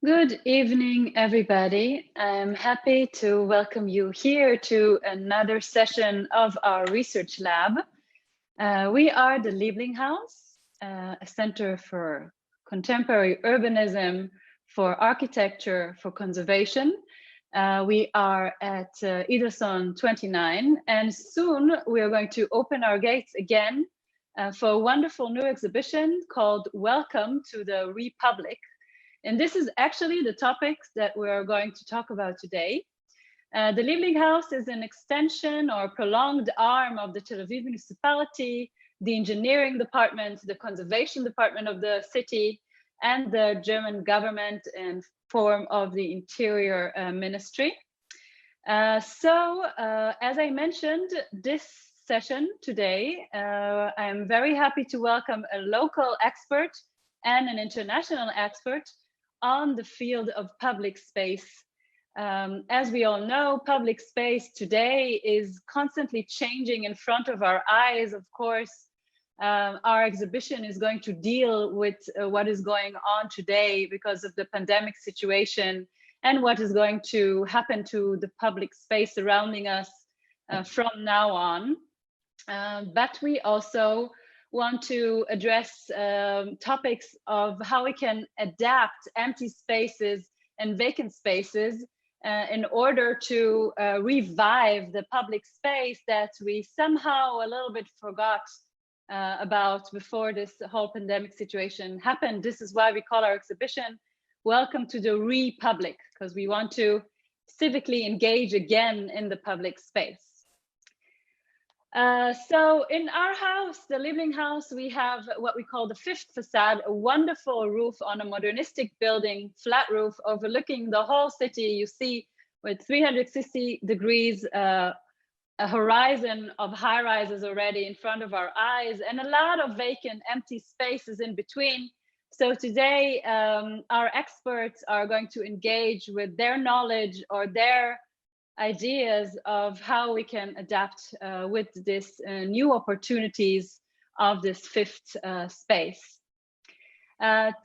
Good evening, everybody. I'm happy to welcome you here to another session of our research lab. We are the Lieblinghaus, a center for contemporary urbanism, for architecture, for conservation. We are at Ederson 29, and soon we are going to open our gates again for a wonderful new exhibition called Welcome to the Republic. And this is actually the topics that we're going to talk about today. The Lieblinghaus is an extension or prolonged arm of the Tel Aviv municipality, the engineering department, the conservation department of the city, and the German government in form of the interior ministry. As I mentioned, this session today, I'm very happy to welcome a local expert and an international expert on the field of public space. As we all know, public space today is constantly changing in front of our eyes. Of course, our exhibition is going to deal with what is going on today because of the pandemic situation and what is going to happen to the public space surrounding us from now on. But we also want to address topics of how we can adapt empty spaces and vacant spaces in order to revive the public space that we somehow a little bit forgot about before this whole pandemic situation happened. This is why we call our exhibition Welcome to the Republic, because we want to civically engage again in the public space. So in our house, the Lieblinghaus, we have what we call the fifth facade, a wonderful roof on a modernistic building, flat roof overlooking the whole city. You see with 360 degrees, a horizon of high rises already in front of our eyes and a lot of vacant empty spaces in between. So today, our experts are going to engage with their knowledge or their ideas of how we can adapt with this new opportunities of this fifth space.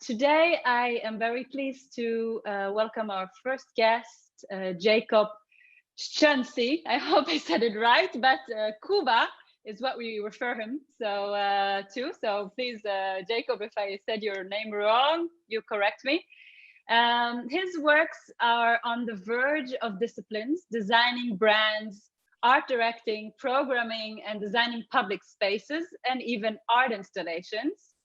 Today, I am very pleased to welcome our first guest, Jacob Szczęsny. I hope I said it right, but Kuba is what we refer him to. So please, Jacob, if I said your name wrong, you correct me. His works are on the verge of disciplines, designing brands, art directing, programming, and designing public spaces, and even art installations.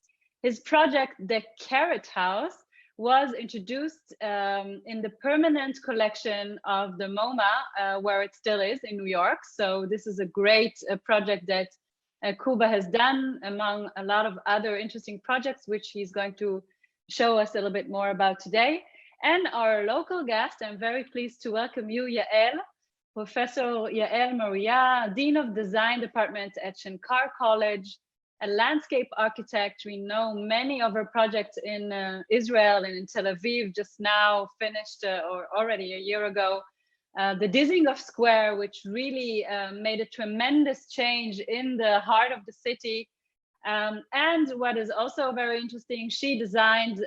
His project, The Carrot House, was introduced in the permanent collection of the MoMA, where it still is in New York. So this is a great project that Kuba has done among a lot of other interesting projects, which he's going to show us a little bit more about today. And our local guest, I'm very pleased to welcome you, Yael, Professor Yael Moriya, Dean of Design Department at Shankar College, a landscape architect. We know many of her projects in Israel and in Tel Aviv, just now finished or already a year ago, the Dizengoff Square, which really made a tremendous change in the heart of the city. And what is also very interesting, she designed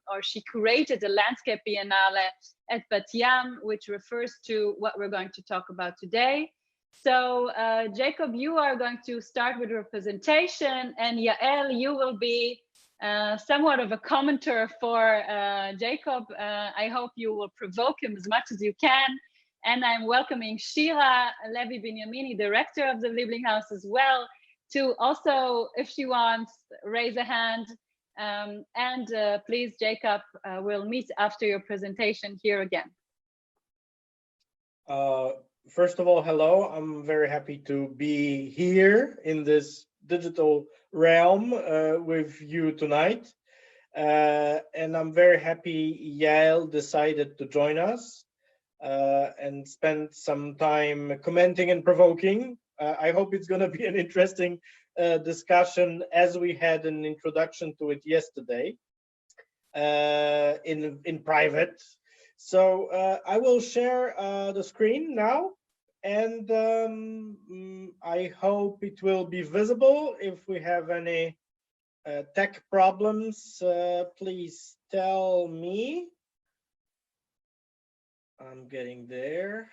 or she curated a landscape biennale at Bat Yam, which refers to what we're going to talk about today. So Jacob, you are going to start with your presentation, and Yael, you will be somewhat of a commenter for Jacob. I hope you will provoke him as much as you can. And I'm welcoming Shira Levi-Binyamini, director of the Lieblinghaus as well, to also, if she wants, raise a hand. And please, Jacob, we'll meet after your presentation here again. First of all, hello. I'm very happy to be here in this digital realm with you tonight. And I'm very happy Yael decided to join us and spend some time commenting and provoking. I hope it's going to be an interesting discussion, as we had an introduction to it yesterday in private. So I will share the screen now, and I hope it will be visible. If we have any tech problems, please tell me. I'm getting there.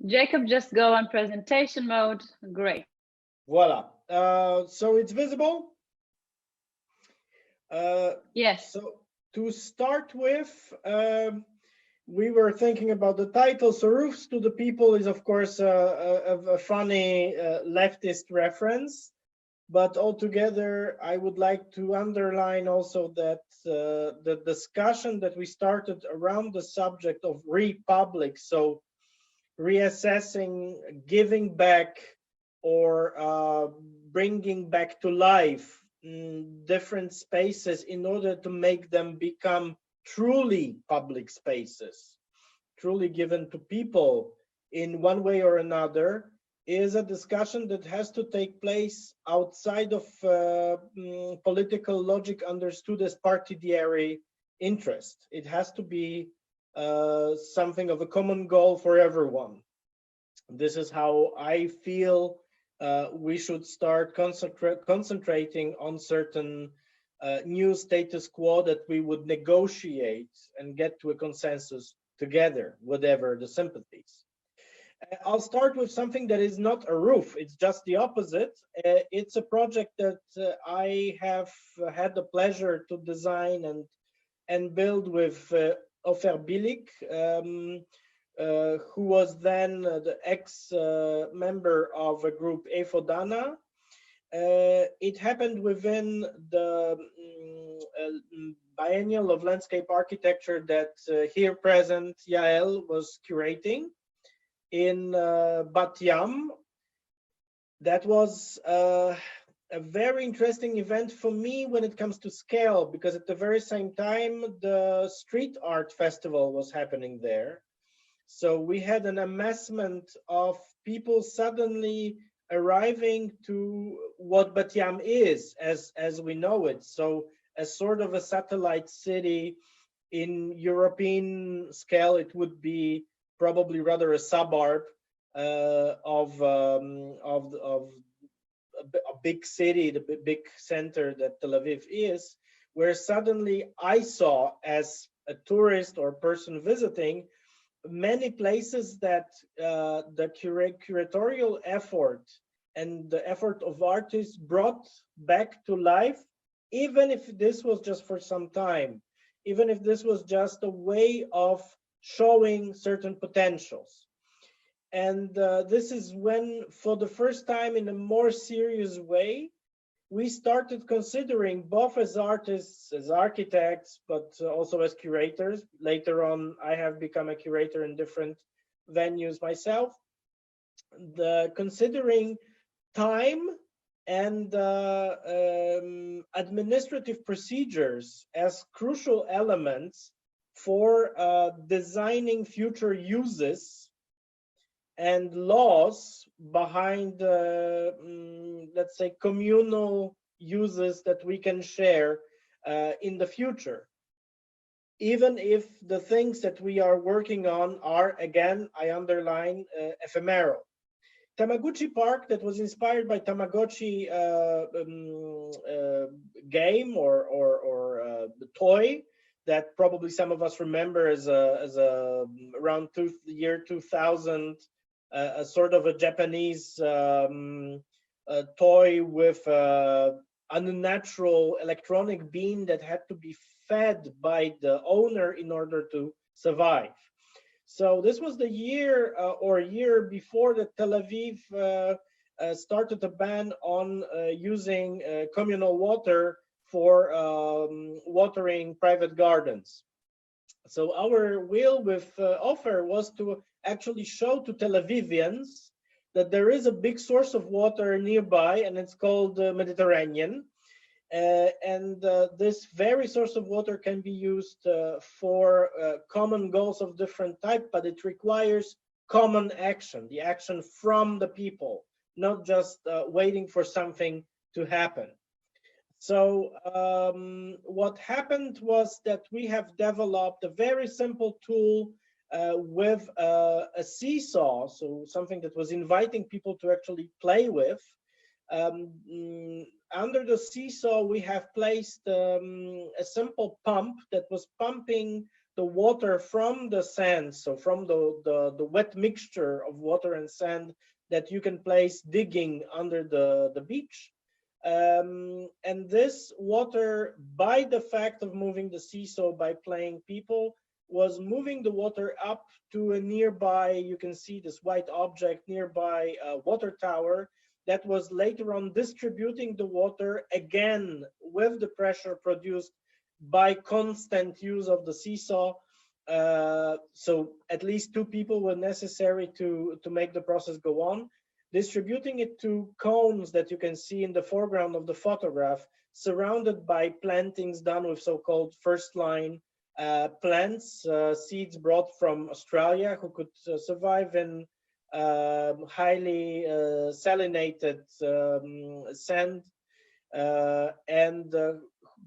Jacob, just go on presentation mode. Great. Voila. So it's visible? Yes. So to start with, we were thinking about the title. So Roofs to the People is, of course, a funny leftist reference. But altogether, I would like to underline also that the discussion that we started around the subject of republic, so reassessing, giving back, or bringing back to life different spaces in order to make them become truly public spaces, truly given to people in one way or another, is a discussion that has to take place outside of political logic understood as particular interest. It has to be something of a common goal for everyone. This is how I feel we should start concentrating on certain new status quo that we would negotiate and get to a consensus together, whatever the sympathies. I'll start with something that is not a roof, it's just the opposite. It's a project that I have had the pleasure to design and build with Ofer Bilik, who was then the ex-member of a group Efodana. It happened within the biennial of landscape architecture that here present Yael was curating in Bat Yam. That was a very interesting event for me when it comes to scale, because at the very same time, the street art festival was happening there. So we had an amassment of people suddenly arriving to what Bat Yam is as we know it. So as sort of a satellite city in European scale, it would be probably rather a suburb of a big city, the big center that Tel Aviv is, where suddenly I saw, as a tourist or person visiting, many places that the curatorial effort and the effort of artists brought back to life, even if this was just for some time, even if this was just a way of showing certain potentials. And this is when, for the first time in a more serious way, we started considering, both as artists, as architects, but also as curators. Later on, I have become a curator in different venues myself. Considering time and administrative procedures as crucial elements for designing future uses and laws behind, let's say, communal uses that we can share in the future, even if the things that we are working on are, again, I underline, ephemeral. Tamagotchi Park, that was inspired by Tamagotchi game or the toy that probably some of us remember as a around year 2000, a sort of a Japanese toy with an unnatural electronic beam that had to be fed by the owner in order to survive. So this was the year or year before that Tel Aviv started a ban on using communal water for watering private gardens. So our will with Ofer was to actually show to Tel Avivians that there is a big source of water nearby, and it's called Mediterranean. This very source of water can be used for common goals of different type, but it requires common action, the action from the people, not just waiting for something to happen. So what happened was that we have developed a very simple tool with a seesaw, so something that was inviting people to actually play with. Under the seesaw, we have placed a simple pump that was pumping the water from the sand, so from the wet mixture of water and sand that you can place digging under the beach. And this water, by the fact of moving the seesaw by playing people, was moving the water up to a nearby, you can see this white object nearby a water tower that was later on distributing the water again with the pressure produced by constant use of the seesaw. So at least 2 people were necessary to make the process go on, distributing it to cones that you can see in the foreground of the photograph, surrounded by plantings done with so-called first line plants, seeds brought from Australia, who could survive in highly salinated sand, and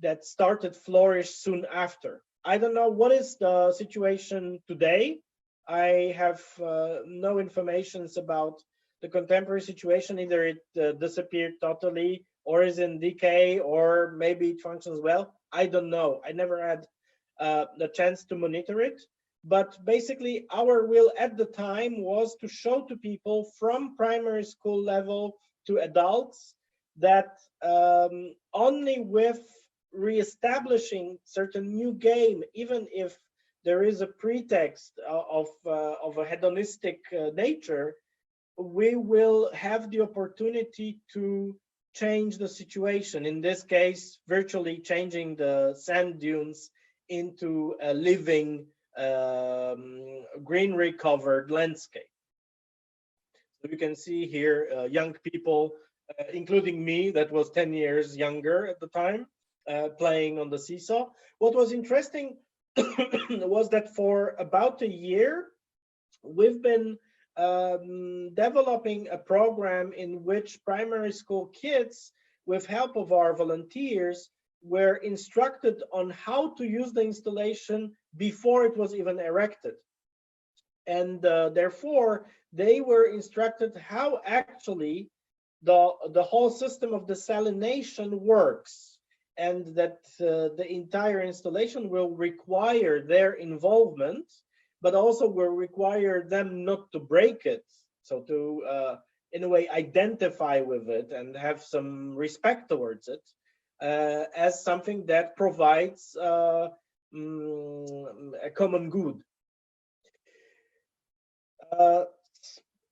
that started flourish soon after. I don't know what is the situation today. I have no information about the contemporary situation. Either it disappeared totally, or is in decay, or maybe it functions well. I don't know. I never had the chance to monitor it. But basically, our will at the time was to show to people from primary school level to adults that only with reestablishing certain new game, even if there is a pretext of a hedonistic nature, we will have the opportunity to change the situation. In this case, virtually changing the sand dunes into a living greenery covered landscape. So you can see here young people, including me, that was 10 years younger at the time, playing on the seesaw. What was interesting was that for about a year, we've been developing a program in which primary school kids, with help of our volunteers, were instructed on how to use the installation before it was even erected. And therefore, they were instructed how actually the whole system of desalination works, and that the entire installation will require their involvement, but also will require them not to break it. So to, in a way, identify with it and have some respect towards it as something that provides a common good.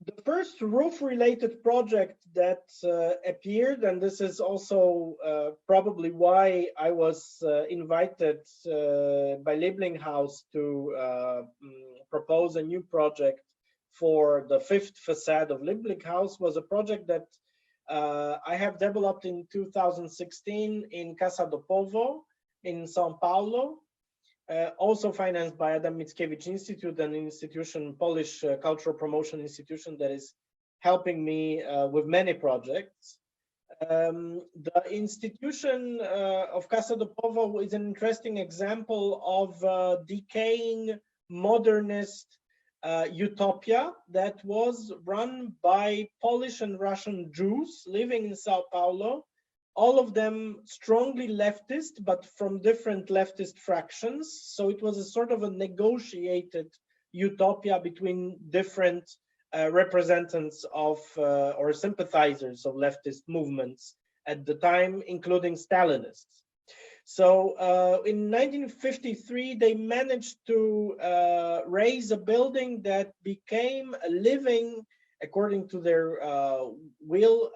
The first roof-related project that appeared, and this is also probably why I was invited by Liebling House to propose a new project for the 5th facade of Liebling House, was a project that I have developed in 2016 in Casa do Povo in São Paulo. Also financed by Adam Mickiewicz Institute, an institution, Polish cultural promotion institution that is helping me with many projects. The institution of Casa do Povo is an interesting example of decaying modernist utopia that was run by Polish and Russian Jews living in Sao Paulo, all of them strongly leftist, but from different leftist fractions. So it was a sort of a negotiated utopia between different representatives of or sympathizers of leftist movements at the time, including Stalinists. So in 1953, they managed to raise a building that became a living, according to their will,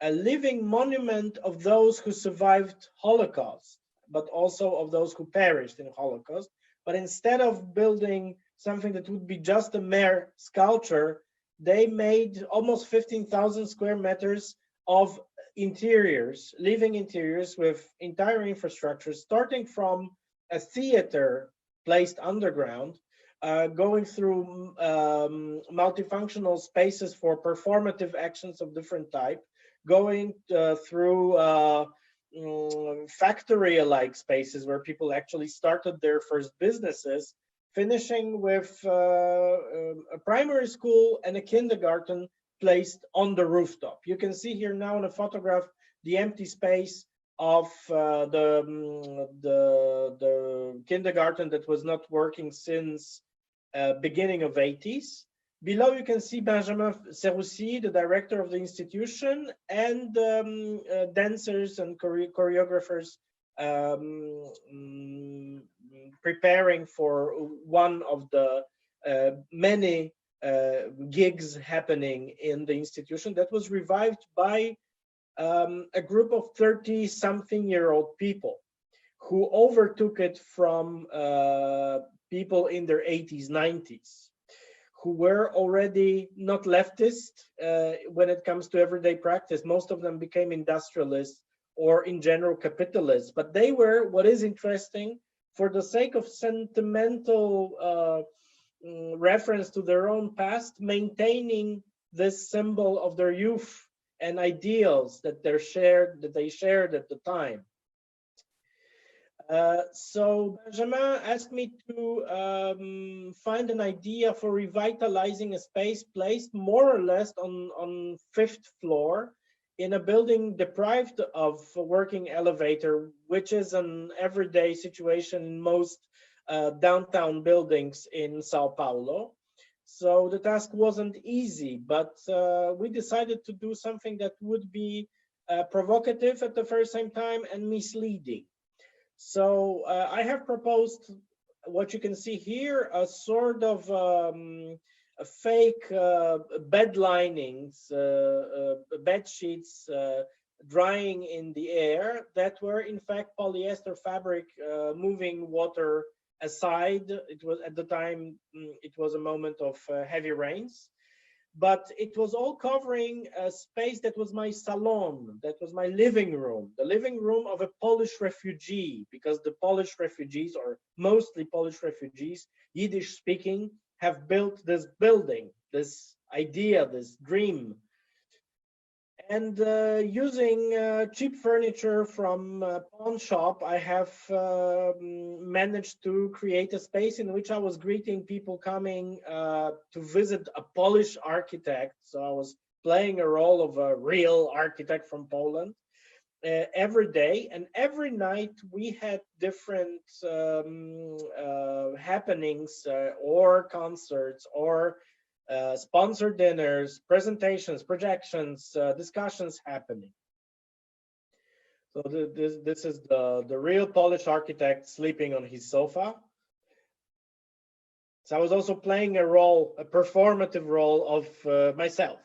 a living monument of those who survived Holocaust, but also of those who perished in Holocaust. But instead of building something that would be just a mere sculpture, they made almost 15,000 square meters of interiors, living interiors with entire infrastructure, starting from a theater placed underground, going through multifunctional spaces for performative actions of different type, going through factory-alike spaces where people actually started their first businesses, finishing with a primary school and a kindergarten placed on the rooftop. You can see here now in a photograph the empty space of the kindergarten that was not working since beginning of 80s. Below you can see Benjamin Seroussi, the director of the institution, and dancers and choreographers preparing for one of the many gigs happening in the institution that was revived by a group of 30-something-year-old people who overtook it from people in their 80s, 90s, who were already not leftist when it comes to everyday practice. Most of them became industrialists or in general capitalists, but they were, what is interesting, for the sake of sentimental reference to their own past, maintaining this symbol of their youth and ideals that they shared at the time. So Benjamin asked me to find an idea for revitalizing a space placed more or less on 5th floor in a building deprived of a working elevator, which is an everyday situation in most downtown buildings in Sao Paulo. So the task wasn't easy, but we decided to do something that would be provocative at the first same time and misleading. So I have proposed what you can see here, a sort of a fake bed linings, bed sheets drying in the air that were in fact polyester fabric moving water aside. It was at the time, it was a moment of heavy rains, but it was all covering a space that was my salon, that was my living room, the living room of a Polish refugee, because the Polish refugees, or mostly Polish refugees, Yiddish speaking, have built this building, this idea, this dream. And using cheap furniture from a pawn shop, I have managed to create a space in which I was greeting people coming to visit a Polish architect. So I was playing a role of a real architect from Poland every day. And every night we had different happenings or concerts or sponsored dinners, presentations, projections, discussions happening. So this is the real Polish architect sleeping on his sofa. So I was also playing a role, a performative role of myself.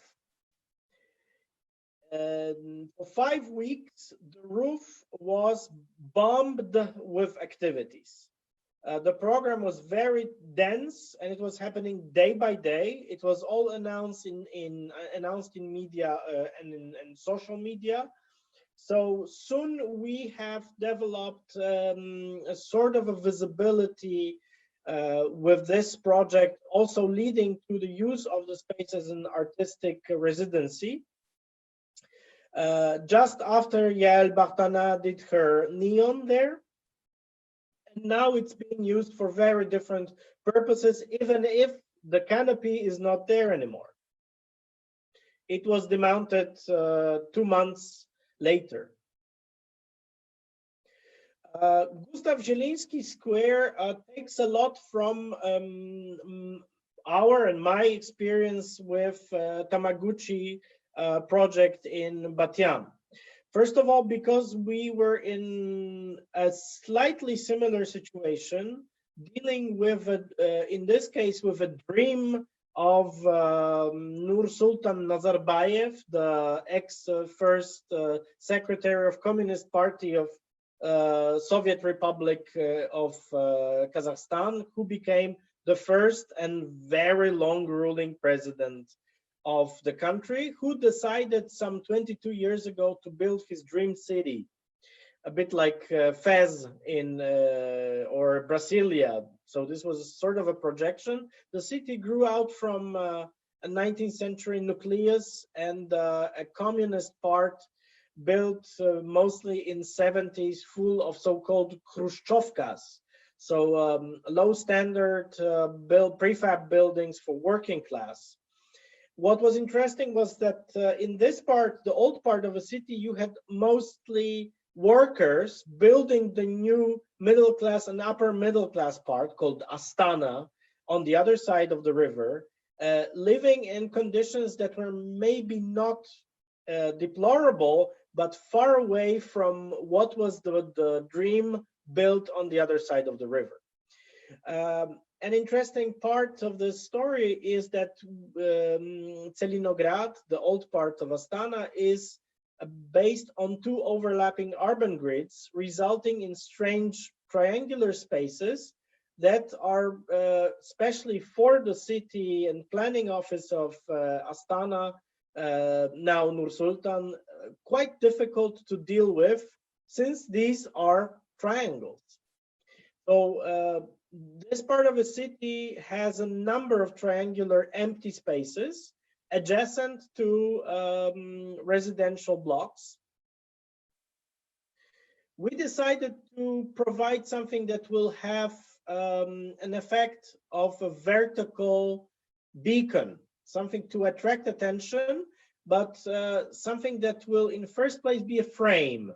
And for 5 weeks, the roof was bombed with activities. The program was very dense, and it was happening day by day. It was all announced in media and in social media. So soon we have developed a sort of a visibility with this project, also leading to the use of the space as an artistic residency. Just after Yael Bartana did her neon there. And now it's being used for very different purposes, even if the canopy is not there anymore. It was demounted 2 months later. Gustav Zieliński Square takes a lot from our and my experience with Tamaguchi project in Bat Yam. First of all, because we were in a slightly similar situation, dealing with, in this case, with a dream of Nur Sultan Nazarbayev, the ex-first secretary of Communist Party of Soviet Republic of Kazakhstan, who became the first and very long ruling president of the country, who decided some 22 years ago to build his dream city, a bit like Fez in or Brasilia. So this was sort of a projection. The city grew out from a 19th century nucleus and a communist part built mostly in 70s, full of so-called Khrushchevkas. So low standard prefab buildings for working class. What was interesting was that in this part, the old part of a city, you had mostly workers building the new middle class and upper middle class part called Astana on the other side of the river, living in conditions that were maybe not deplorable, but far away from what was the dream built on the other side of the river. An interesting part of the story is that Celinograd, the old part of Astana, is based on two overlapping urban grids, resulting in strange triangular spaces that are, especially for the city and planning office of Astana, now Nur Sultan, quite difficult to deal with, since these are triangles. So this part of a city has a number of triangular empty spaces adjacent to residential blocks. We decided to provide something that will have an effect of a vertical beacon, something to attract attention, but something that will in the first place be a frame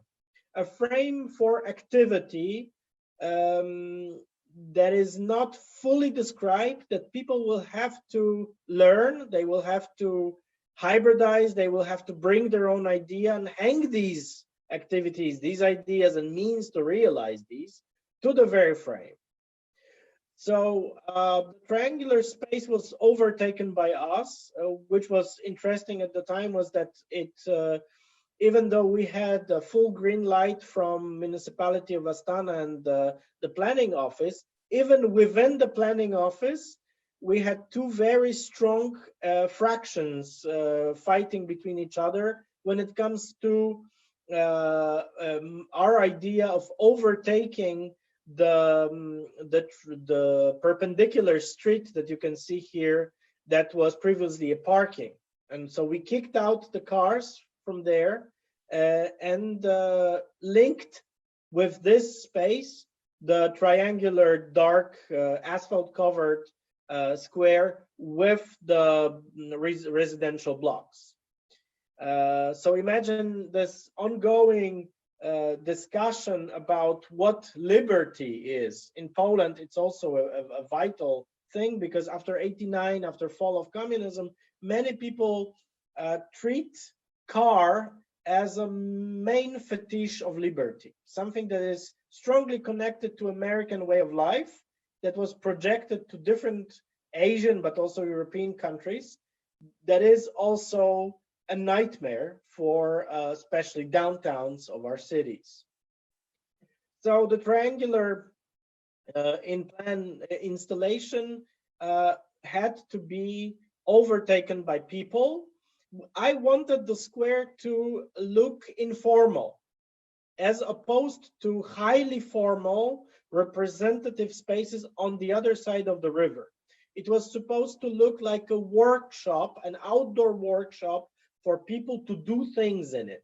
for activity that is not fully described, that people will have to learn, they will have to hybridize, they will have to bring their own idea and hang these activities, these ideas and means to realize these to the very frame. So the triangular space was overtaken by us, which was interesting at the time was that it, even though we had a full green light from municipality of Astana and the planning office, even within the planning office, we had two very strong fractions fighting between each other when it comes to our idea of overtaking the perpendicular street that you can see here that was previously a parking. And so we kicked out the cars from there and linked with this space the triangular dark asphalt covered square with the residential blocks. So imagine this ongoing discussion about what liberty is. In Poland, it's also a vital thing, because after '89, after fall of communism, many people treat car as a main fetish of liberty, something that is strongly connected to American way of life that was projected to different Asian but also European countries, that is also a nightmare for especially downtowns of our cities. So the triangular in-plan installation had to be overtaken by people. I wanted the square to look informal, as opposed to highly formal representative spaces on the other side of the river. It was supposed to look like a workshop, an outdoor workshop for people to do things in it.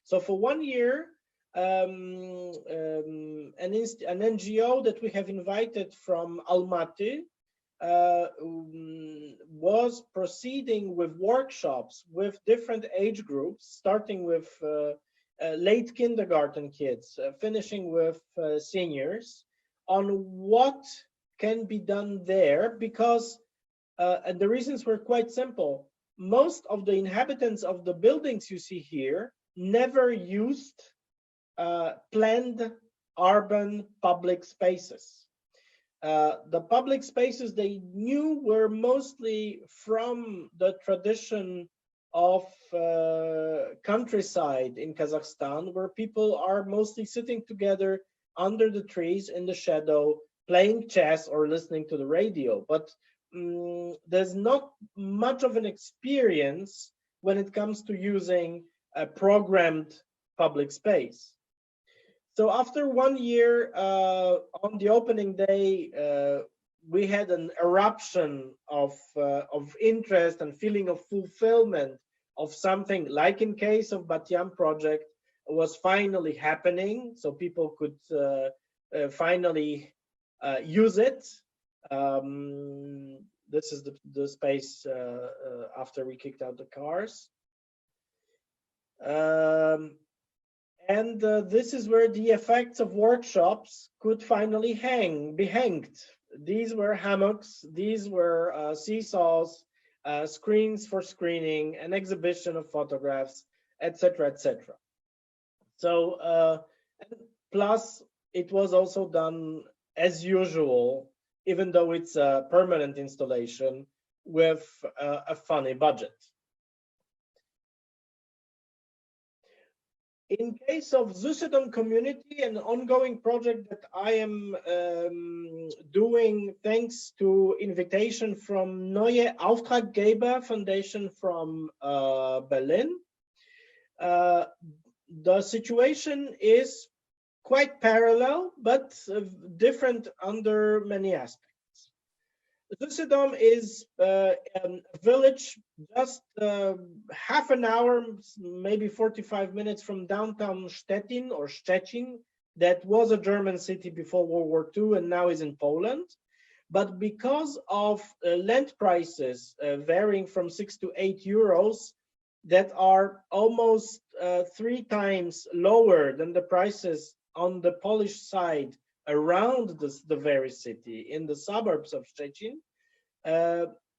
So for 1 year, an NGO that we have invited from Almaty was proceeding with workshops with different age groups, starting with late kindergarten kids, finishing with seniors, on what can be done there, because and the reasons were quite simple. Most of the inhabitants of the buildings you see here never used planned urban public spaces. The public spaces they knew were mostly from the tradition of countryside in Kazakhstan, where people are mostly sitting together under the trees in the shadow, playing chess or listening to the radio. But there's not much of an experience when it comes to using a programmed public space. So after 1 year, on the opening day, we had an eruption of interest and feeling of fulfillment of something, like in case of Batyam project, was finally happening. So people could finally use it. This is the space after we kicked out the cars. And this is where the effects of workshops could finally be hanged. These were hammocks, these were seesaws, screens for screening, an exhibition of photographs, etc., etc. So, plus it was also done as usual, even though it's a permanent installation with a funny budget. In case of Zusedom community, an ongoing project that I am doing thanks to invitation from Neue Auftraggeber Foundation from Berlin, the situation is quite parallel, but different under many aspects. Zusedom is a village just half an hour, maybe 45 minutes from downtown Stettin or Szczecin, that was a German city before World War II and now is in Poland. But because of land prices varying from 6 to 8 euros, that are almost 3 times lower than the prices on the Polish side around the very city in the suburbs of Szczecin,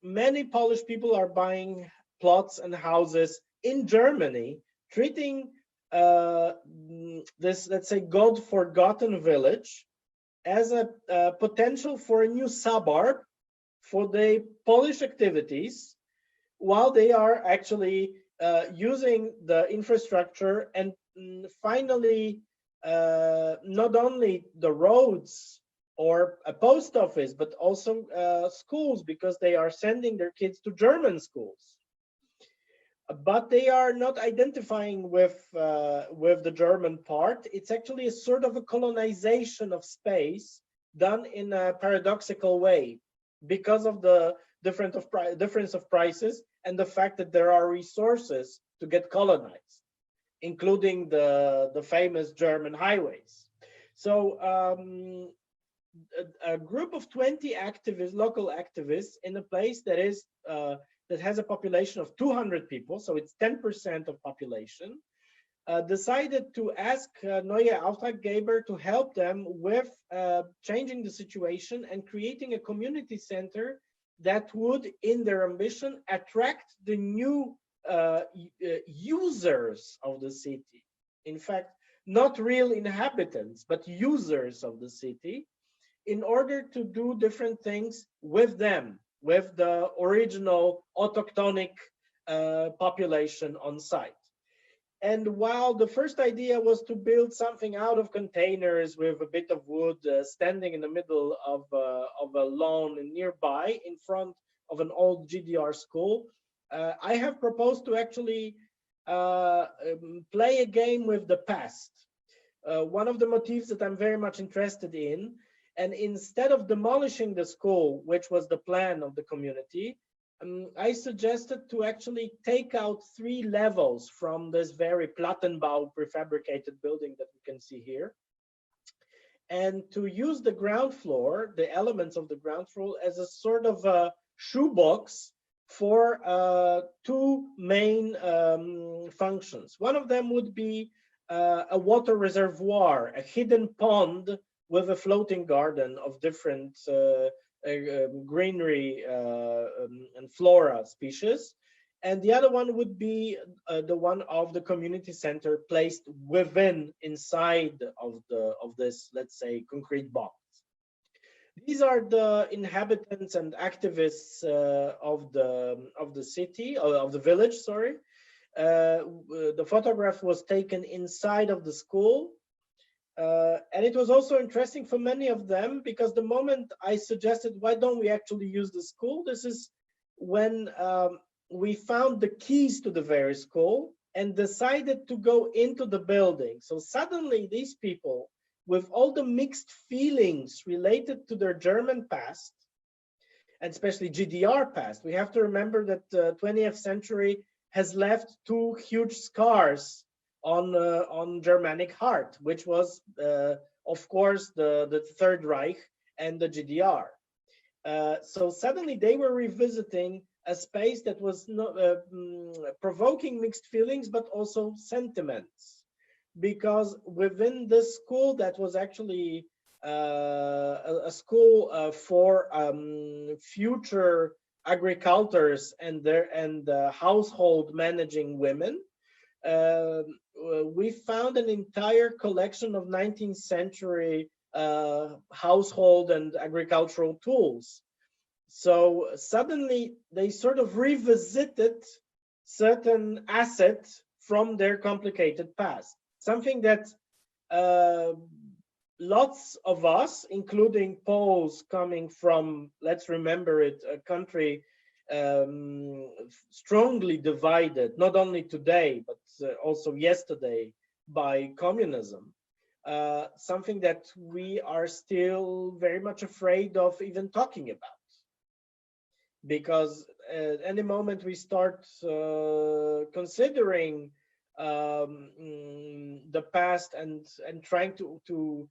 many Polish people are buying plots and houses in Germany, treating this, let's say, God-forgotten village as a potential for a new suburb for the Polish activities, while they are actually using the infrastructure and finally not only the roads or a post office, but also schools, because they are sending their kids to German schools. But they are not identifying with the German part. It's actually a sort of a colonization of space done in a paradoxical way because of the difference of prices and the fact that there are resources to get colonized, including the famous German highways. So a group of 20 activists, local activists, in a place that is that has a population of 200 people, so it's 10% of population, decided to ask Neue Auftraggeber to help them with changing the situation and creating a community center that would, in their ambition, attract the new users of the city. In fact, not real inhabitants, but users of the city, in order to do different things with them, with the original autochthonic population on site. And while the first idea was to build something out of containers with a bit of wood standing in the middle of a lawn nearby in front of an old GDR school, I have proposed to actually play a game with the past. One of the motifs that I'm very much interested in, and instead of demolishing the school, which was the plan of the community, I suggested to actually take out 3 levels from this very Plattenbau prefabricated building that we can see here, and to use the ground floor, the elements of the ground floor, as a sort of a shoebox for 2 main functions. One of them would be a water reservoir, a hidden pond with a floating garden of different greenery and flora species. And the other one would be the one of the community center placed inside of this, let's say, concrete box. These are the inhabitants and activists of the city, of the village, sorry. The photograph was taken inside of the school. And it was also interesting for many of them, because the moment I suggested, why don't we actually use the school? This is when we found the keys to the very school and decided to go into the building. So suddenly these people, with all the mixed feelings related to their German past, and especially GDR past, we have to remember that the 20th century has left 2 huge scars on Germanic heart, which was, of course, the Third Reich and the GDR. So suddenly they were revisiting a space that was not, provoking mixed feelings, but also sentiments. Because within this school, that was actually a school for future agricultors and household managing women, we found an entire collection of 19th century household and agricultural tools. So suddenly they sort of revisited certain assets from their complicated past, something that lots of us, including Poles coming from, let's remember it, a country strongly divided, not only today, but also yesterday by communism, something that we are still very much afraid of even talking about. Because at any moment we start considering the past and trying to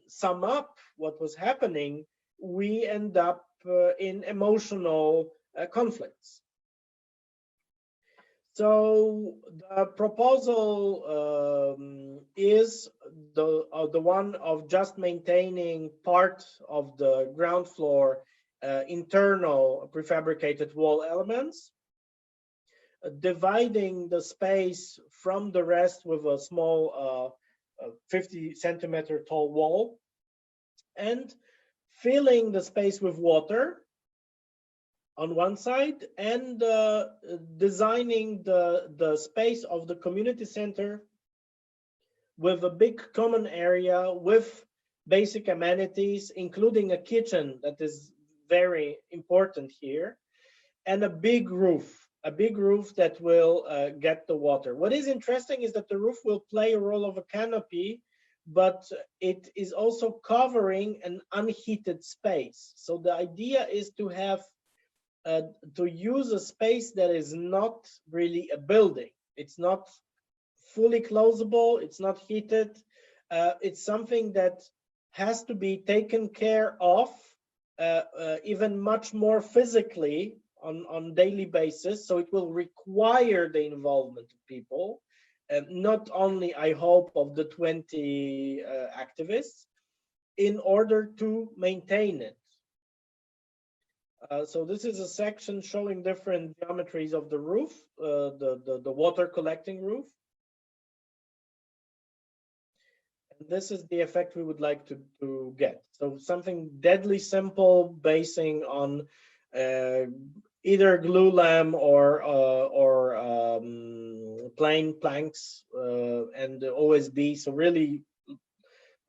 sum up what was happening, we end up in emotional conflicts. So the proposal is the one of just maintaining part of the ground floor internal prefabricated wall elements, dividing the space from the rest with a small 50-centimeter tall wall, and filling the space with water on one side, and designing the space of the community center with a big common area with basic amenities, including a kitchen that is very important here, and a big roof that will get the water. What is interesting is that the roof will play a role of a canopy, but it is also covering an unheated space. So the idea is to have to use a space that is not really a building. It's not fully closable, it's not heated. It's something that has to be taken care of even much more physically on daily basis. So it will require the involvement of people, not only, I hope, of the 20 activists, in order to maintain it. So this is a section showing different geometries of the roof, the water collecting roof. And this is the effect we would like to get. So something deadly simple, basing on either glue lamp or plain planks and OSB. So really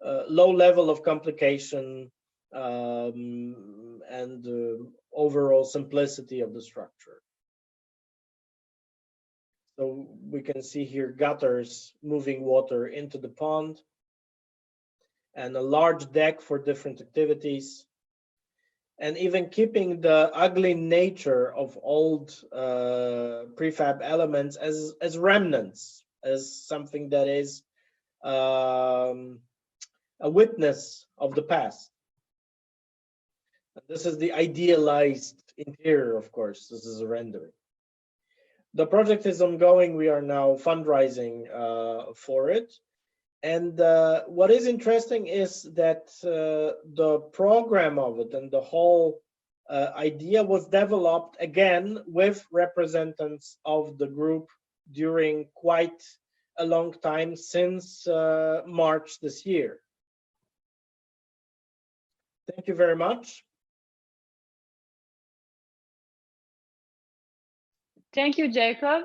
low level of complication and overall simplicity of the structure. So we can see here gutters moving water into the pond, and a large deck for different activities, and even keeping the ugly nature of old prefab elements as remnants, as something that is a witness of the past. This is the idealized interior, of course. This is a rendering. The project is ongoing. We are now fundraising for it. And what is interesting is that the program of it and the whole idea was developed again with representatives of the group during quite a long time, since March this year. Thank you very much. Thank you, Jacob.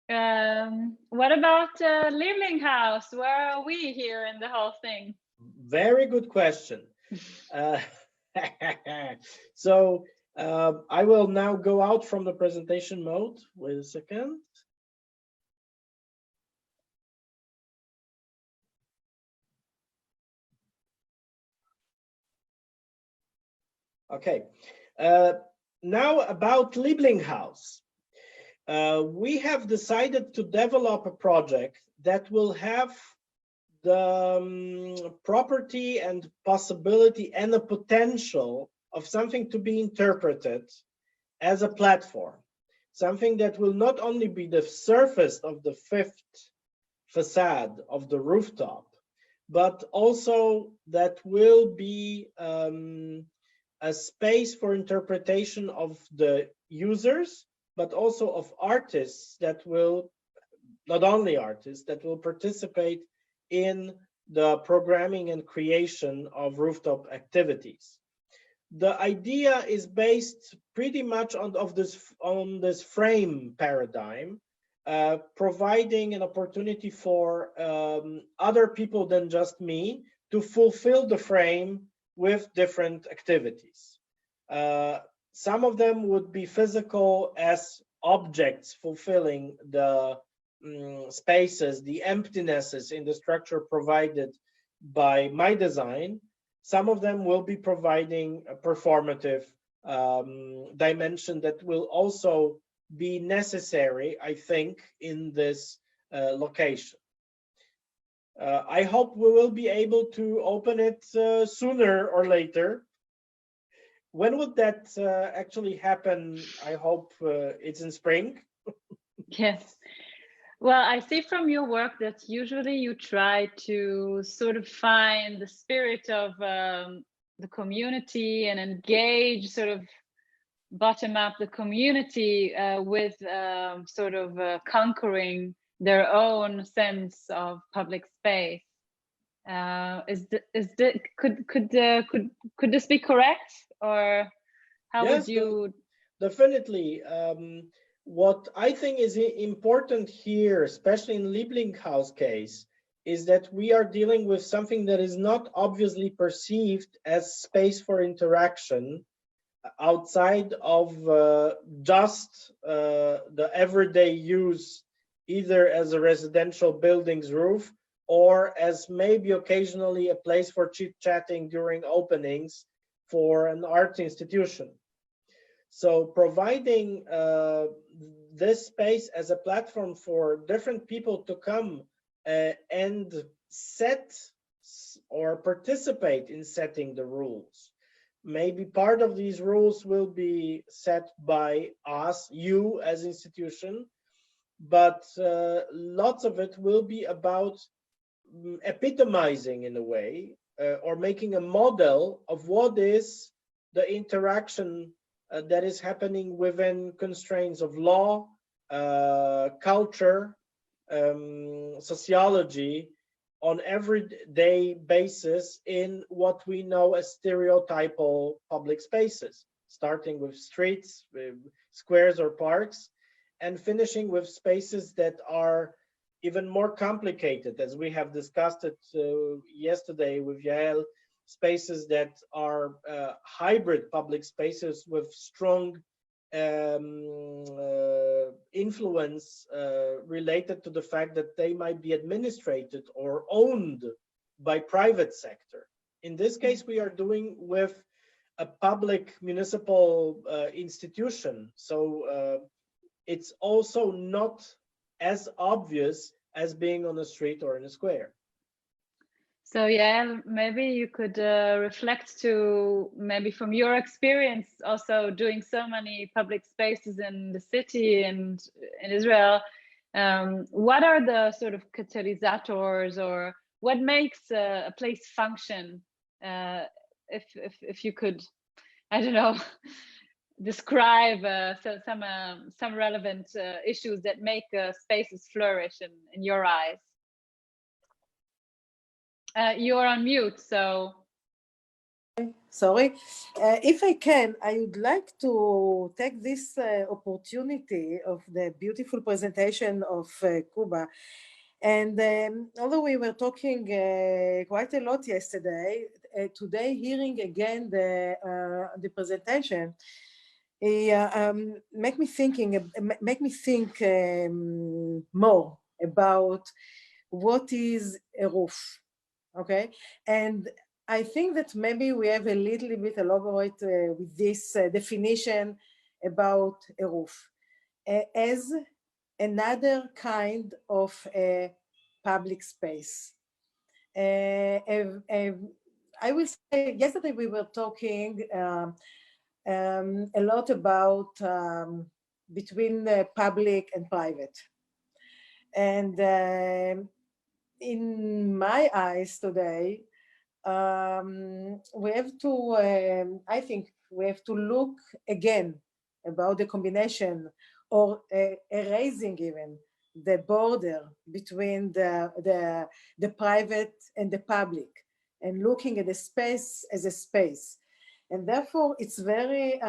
What about Liebling House? Where are we here in the whole thing? Very good question. So I will now go out from the presentation mode. Wait a second. Okay. Now about Liebling House. We have decided to develop a project that will have the property and possibility and the potential of something to be interpreted as a platform, something that will not only be the surface of the fifth facade of the rooftop, but also that will be a space for interpretation of the users, but also of artists that will, not only artists, that will participate in the programming and creation of rooftop activities. The idea is based pretty much on this frame paradigm, providing an opportunity for other people than just me to fulfill the frame with different activities. Some of them would be physical as objects fulfilling the spaces, the emptinesses in the structure provided by my design. Some of them will be providing a performative dimension that will also be necessary, I think, in this location. I hope we will be able to open it sooner or later. When would that actually happen? I hope it's in spring. Yes. Well, I see from your work that usually you try to sort of find the spirit of the community and engage sort of bottom up the community with sort of conquering their own sense of public space. Could this be correct, or how Yes, would you? Definitely. What I think is important here, especially in Lieblinghaus case, is that we are dealing with something that is not obviously perceived as space for interaction outside of just the everyday use, either as a residential building's roof or as maybe occasionally a place for chit-chatting during openings for an art institution. So providing this space as a platform for different people to come and set or participate in setting the rules. Maybe part of these rules will be set by us, you as institution, but lots of it will be about epitomizing in a way or making a model of what is the interaction that is happening within constraints of law, culture, sociology, on everyday basis in what we know as stereotypal public spaces, starting with streets, with squares or parks, and finishing with spaces that are even more complicated, as we have discussed it yesterday with Yael, spaces that are hybrid public spaces with strong influence related to the fact that they might be administrated or owned by private sector. In this case, we are doing with a public municipal institution. So it's also not as obvious as being on a street or in a square. So yeah, maybe you could reflect to maybe from your experience also doing so many public spaces in the city and in Israel, what are the sort of catalyzers or what makes a place function? If you could, I don't know, describe some relevant issues that make spaces flourish in your eyes. You're on mute, so. Sorry. If I can, I would like to take this opportunity of the beautiful presentation of Cuba. And although we were talking quite a lot yesterday, today hearing again the presentation, make me think more about what is a roof. Okay, and I think that maybe we have a little bit elaborate with this definition about a roof as another kind of a public space. I will say, yesterday we were talking a lot about between the public and private. And in my eyes today, we have to, I think we have to look again about the combination or erasing even the border between the private and the public, and looking at the space as a space. And therefore, it's very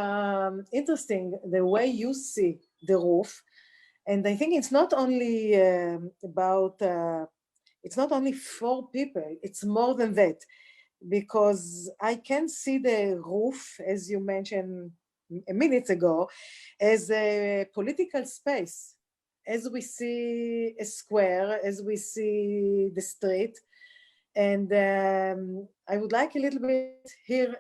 interesting the way you see the roof. And I think it's not only about, it's not only for people, it's more than that. Because I can see the roof, as you mentioned a minute ago, as a political space. As we see a square, as we see the street. And I would like a little bit hear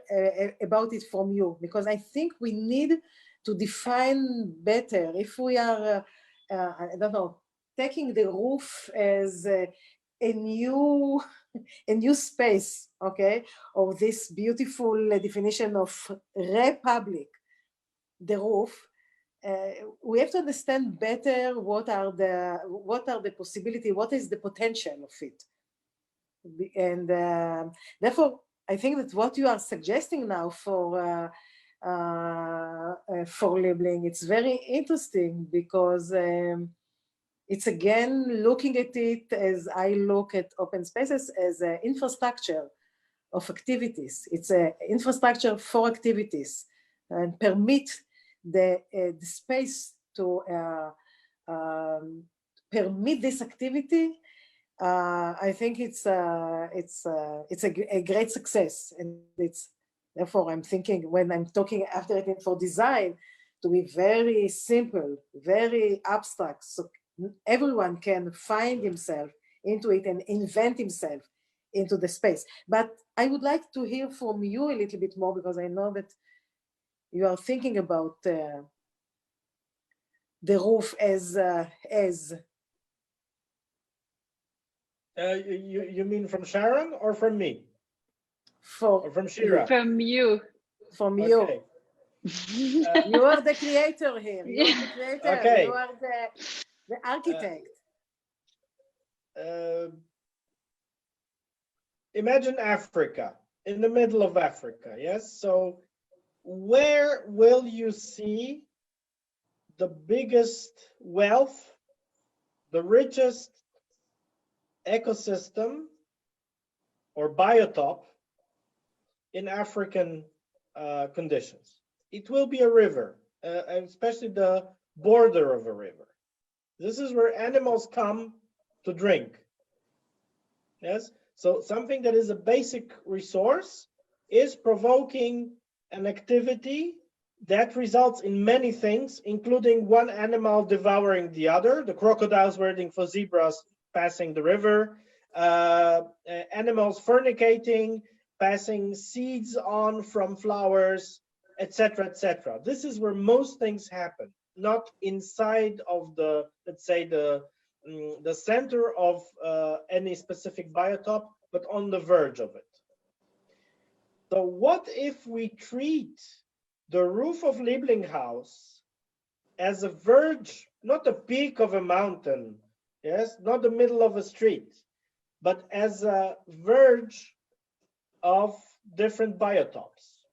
about it from you, because I think we need to define better if we are, I don't know, taking the roof as a new space, okay, or this beautiful definition of republic, the roof. We have to understand better what are the possibility, what is the potential of it. And therefore, I think that what you are suggesting now for labeling, it's very interesting, because it's again looking at it as I look at open spaces as an infrastructure of activities. It's an infrastructure for activities, and permit the space to permit this activity. I think it's a great success, and it's therefore I'm thinking when I'm talking after it for design to be very simple, very abstract, so everyone can find himself into it and invent himself into the space. But I would like to hear from you a little bit more, because I know that you are thinking about the roof as You mean from Sharon or from me? Or from Shira? From you. From okay. you. You are the creator here. You are the creator. Okay. You are the architect. Imagine Africa, in the middle of Africa, yes? So where will you see the biggest wealth, the richest ecosystem or biotop in African conditions? It will be a river, especially the border of a river. This is where animals come to drink. Yes, so something that is a basic resource is provoking an activity that results in many things, including one animal devouring the other, the crocodiles waiting for zebras passing the river, animals fornicating, passing seeds on from flowers, etc., etc. This is where most things happen, not inside of the, let's say, the center of any specific biotop, but on the verge of it. So what if we treat the roof of Liebling House as a verge, not a peak of a mountain, yes, not the middle of a street, but as a verge of different biotops?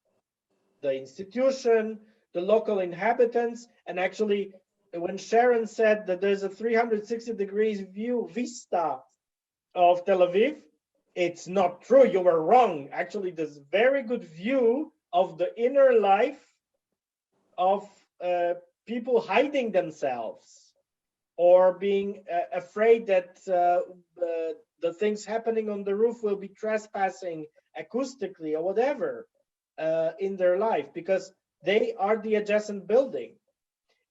The institution, the local inhabitants, and actually when Sharon said that there's a 360 degrees view vista of Tel Aviv, it's not true, you were wrong. Actually, there's a very good view of the inner life of people hiding themselves or being afraid that the things happening on the roof will be trespassing acoustically or whatever in their life, because they are the adjacent building.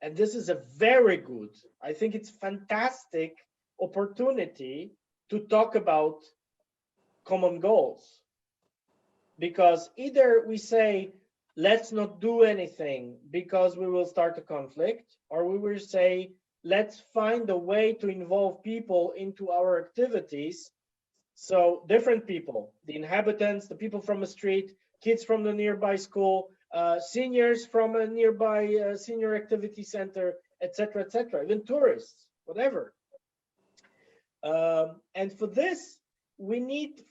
And this is a very good, I think it's fantastic opportunity to talk about common goals. Because either we say, let's not do anything because we will start a conflict, or we will say, let's find a way to involve people into our activities So different people, the inhabitants, the people from the street, kids from the nearby school, seniors from a nearby senior activity center, etc., even tourists, whatever. And for this, we need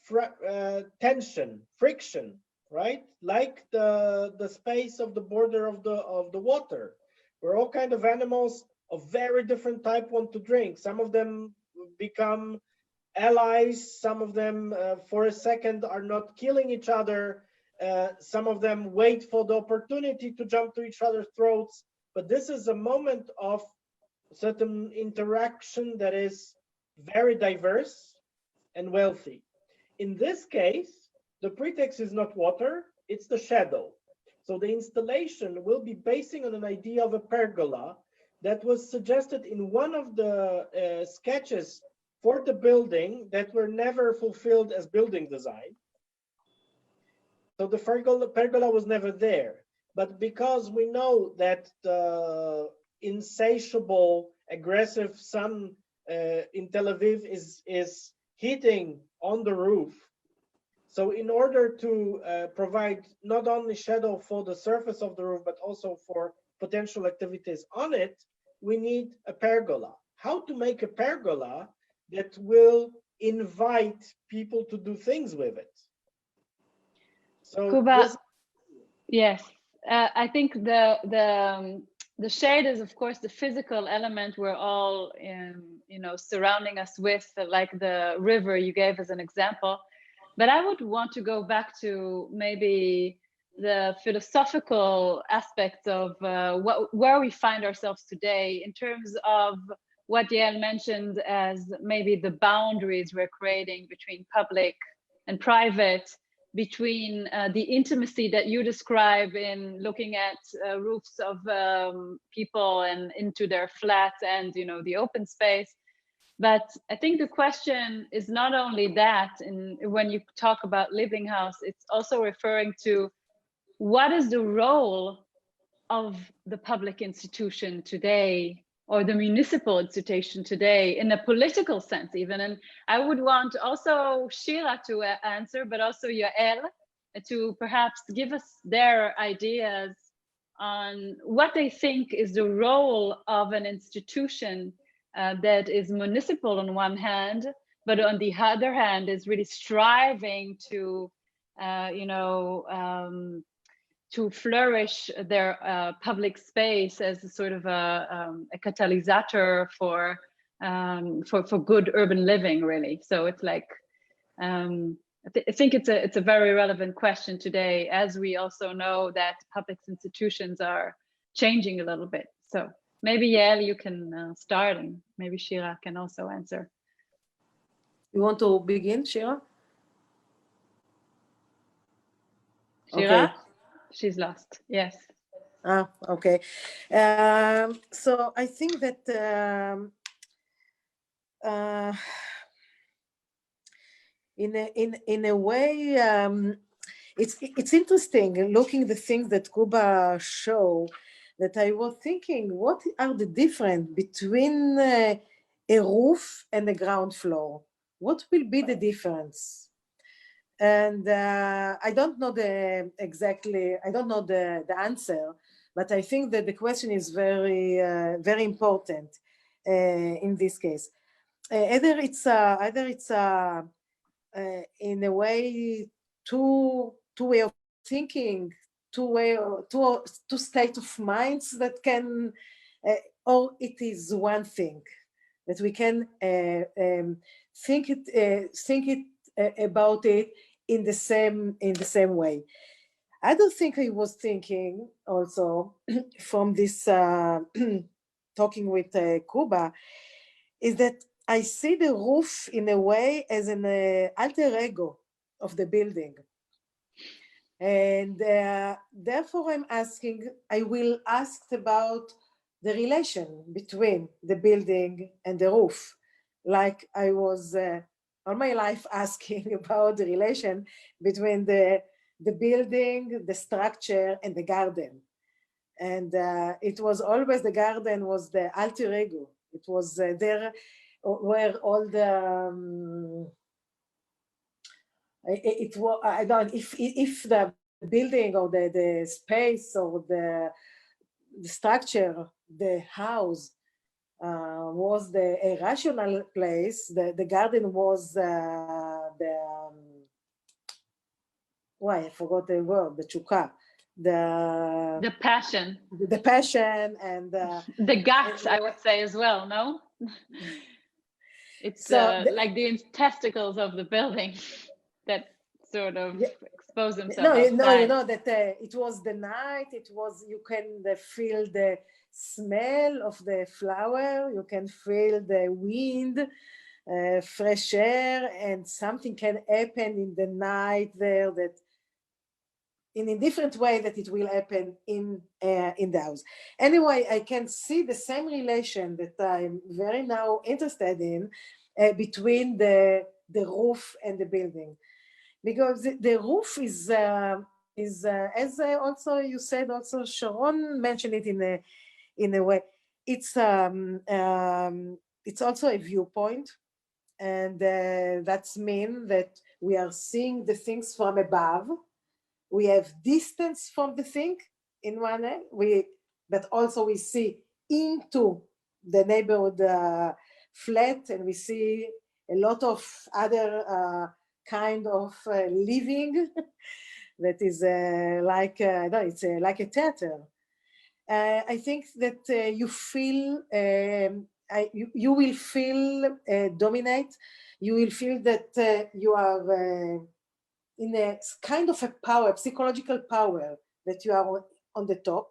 tension, friction, right? Like the space of the border of the water, where all kind of animals of very different type want to drink. Some of them become allies. Some of them, for a second, are not killing each other. Some of them wait for the opportunity to jump to each other's throats. But this is a moment of certain interaction that is very diverse and wealthy. In this case, the pretext is not water, it's the shadow. So the installation will be basing on an idea of a pergola that was suggested in one of the sketches for the building that were never fulfilled as building design. So the pergola was never there. But because we know that the insatiable, aggressive sun in Tel Aviv is hitting on the roof, so in order to provide not only shadow for the surface of the roof, but also for potential activities on it, we need a pergola. How to make a pergola that will invite people to do things with it? So Kuba, yes, I think the shade is, of course, the physical element we're all surrounding us with, like the river you gave as an example. But I would want to go back to maybe the philosophical aspects of where we find ourselves today in terms of what Yael mentioned as maybe the boundaries we're creating between public and private, between the intimacy that you describe in looking at roofs of people and into their flats and the open space. But I think the question is not only that, and when you talk about living house, it's also referring to what is the role of the public institution today, or the municipal institution today, in a political sense even. And I would want also Shira to answer, but also Yael, to perhaps give us their ideas on what they think is the role of an institution that is municipal on one hand, but on the other hand is really striving to, to flourish their public space as a sort of a catalysator for good urban living, really. So it's like, I think it's a very relevant question today, as we also know that public institutions are changing a little bit. So maybe Yael, you can start, and maybe Shira can also answer. You want to begin, Shira? Shira? Okay. She's lost. Yes. Okay. So I think that in a way, it's interesting looking the things that Kuba show, that I was thinking, what are the difference between a roof and a ground floor? What will be the difference? And I don't know the answer, but I think that the question is very, very important in this case. Either it's in a way two way of thinking, two state of minds that can, or it is one thing that we can think it about it in the same way. I don't think I was thinking also from this talking with Kuba, is that I see the roof in a way as an alter ego of the building. And therefore I will ask about the relation between the building and the roof, like I was all my life asking about the relation between the building, the structure, and the garden. And it was always the garden was the alter ego. It was there where all the it was, I don't, if the building or the space or the structure, the house was a rational place, the garden was I forgot the word, the chuka, the passion, and the guts, I would say as well. No, it's so like the testicles of the building that sort of expose themselves. No, outside. you know that it was the night. It was, you can feel the smell of the flower. You can feel the wind, fresh air, and something can happen in the night there that in a different way that it will happen in the house. Anyway, I can see the same relation that I'm very now interested in between the roof and the building, because the roof is as also you said, also Sharon mentioned it in a way. It's also a viewpoint, and that's mean that we are seeing the things from above. We have distance from the thing in one way, but also we see into the neighborhood flat, and we see a lot of other kind of living that is like it's like a theater. I think that you feel you will feel dominate. You will feel that you are in a kind of a power, psychological power, that you are on the top,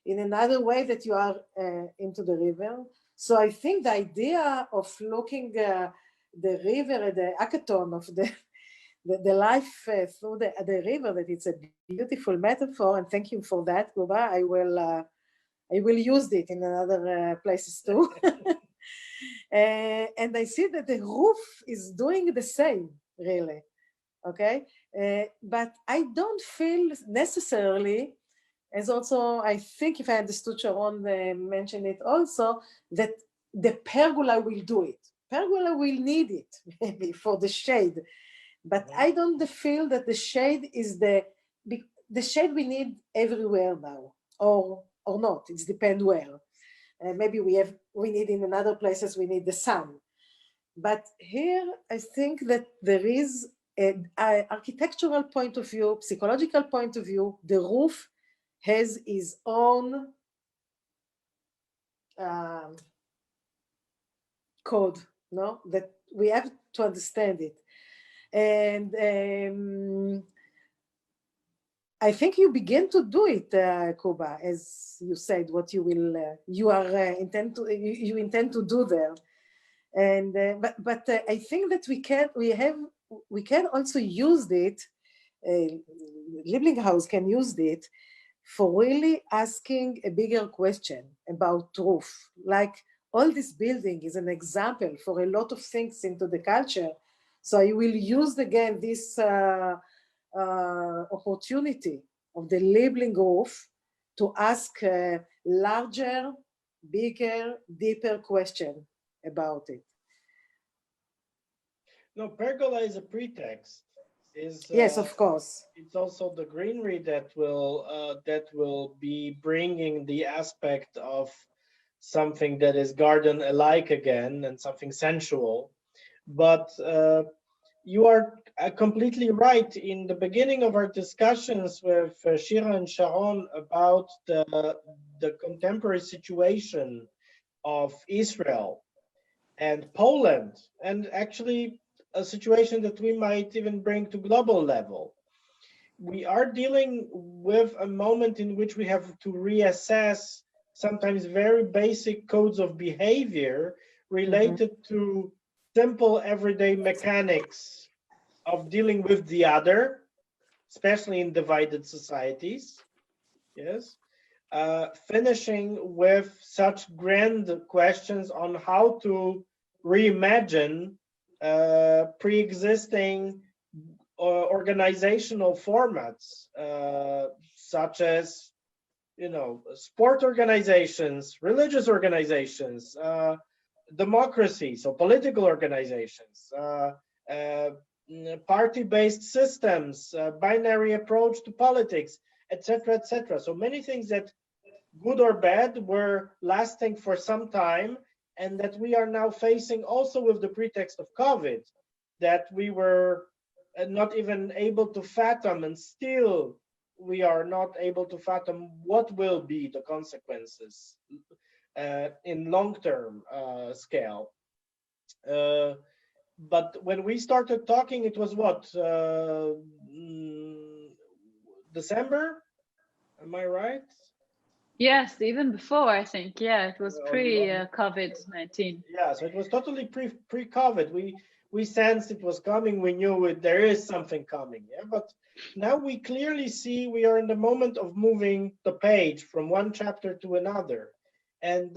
in another way that you are into the river. So I think the idea of looking the river, the hackathon of the life through the river, that it's a beautiful metaphor, and thank you for that, Kuba. I will use it in other places too. And I see that the roof is doing the same, really. Okay, but I don't feel necessarily, as also I think if I understood Sharon mention it also, that the pergola will do it. Pergola will need it maybe for the shade, but I don't feel that the shade is the shade we need everywhere now, or not. It depends where. Maybe we need in other places we need the sun, but here I think that there is an architectural point of view, psychological point of view. The roof has its own code, no? That we have to understand it. And I think you begin to do it, Kuba, as you said, what you will, you intend to do there. And but I think that we can also use it. Liebling House can use it for really asking a bigger question about roof. Like all this building is an example for a lot of things into the culture. So I will use again this opportunity of the labeling roof to ask a larger, bigger, deeper question about it. No, pergola is a pretext. Yes, of course. It's also the greenery that will be bringing the aspect of something that is garden-alike again, and something sensual. But you are completely right. In the beginning of our discussions with Shira and Sharon about the contemporary situation of Israel and Poland, and actually a situation that we might even bring to global level, we are dealing with a moment in which we have to reassess sometimes very basic codes of behavior related to simple everyday mechanics of dealing with the other, especially in divided societies. Yes. Finishing with such grand questions on how to reimagine pre-existing organizational formats, such as, sport organizations, religious organizations, democracy, so political organizations, party-based systems, binary approach to politics, etc., etc. So many things that, good or bad, were lasting for some time, and that we are now facing also with the pretext of COVID, that we were not even able to fathom, and still we are not able to fathom what will be the consequences in long-term scale. But when we started talking, it was what, December? Am I right? Yes, even before, I think. Yeah, it was pre-COVID-19. Yeah, so it was totally pre-COVID. We sensed it was coming. We knew it. There is something coming. Yeah, but now we clearly see we are in the moment of moving the page from one chapter to another, and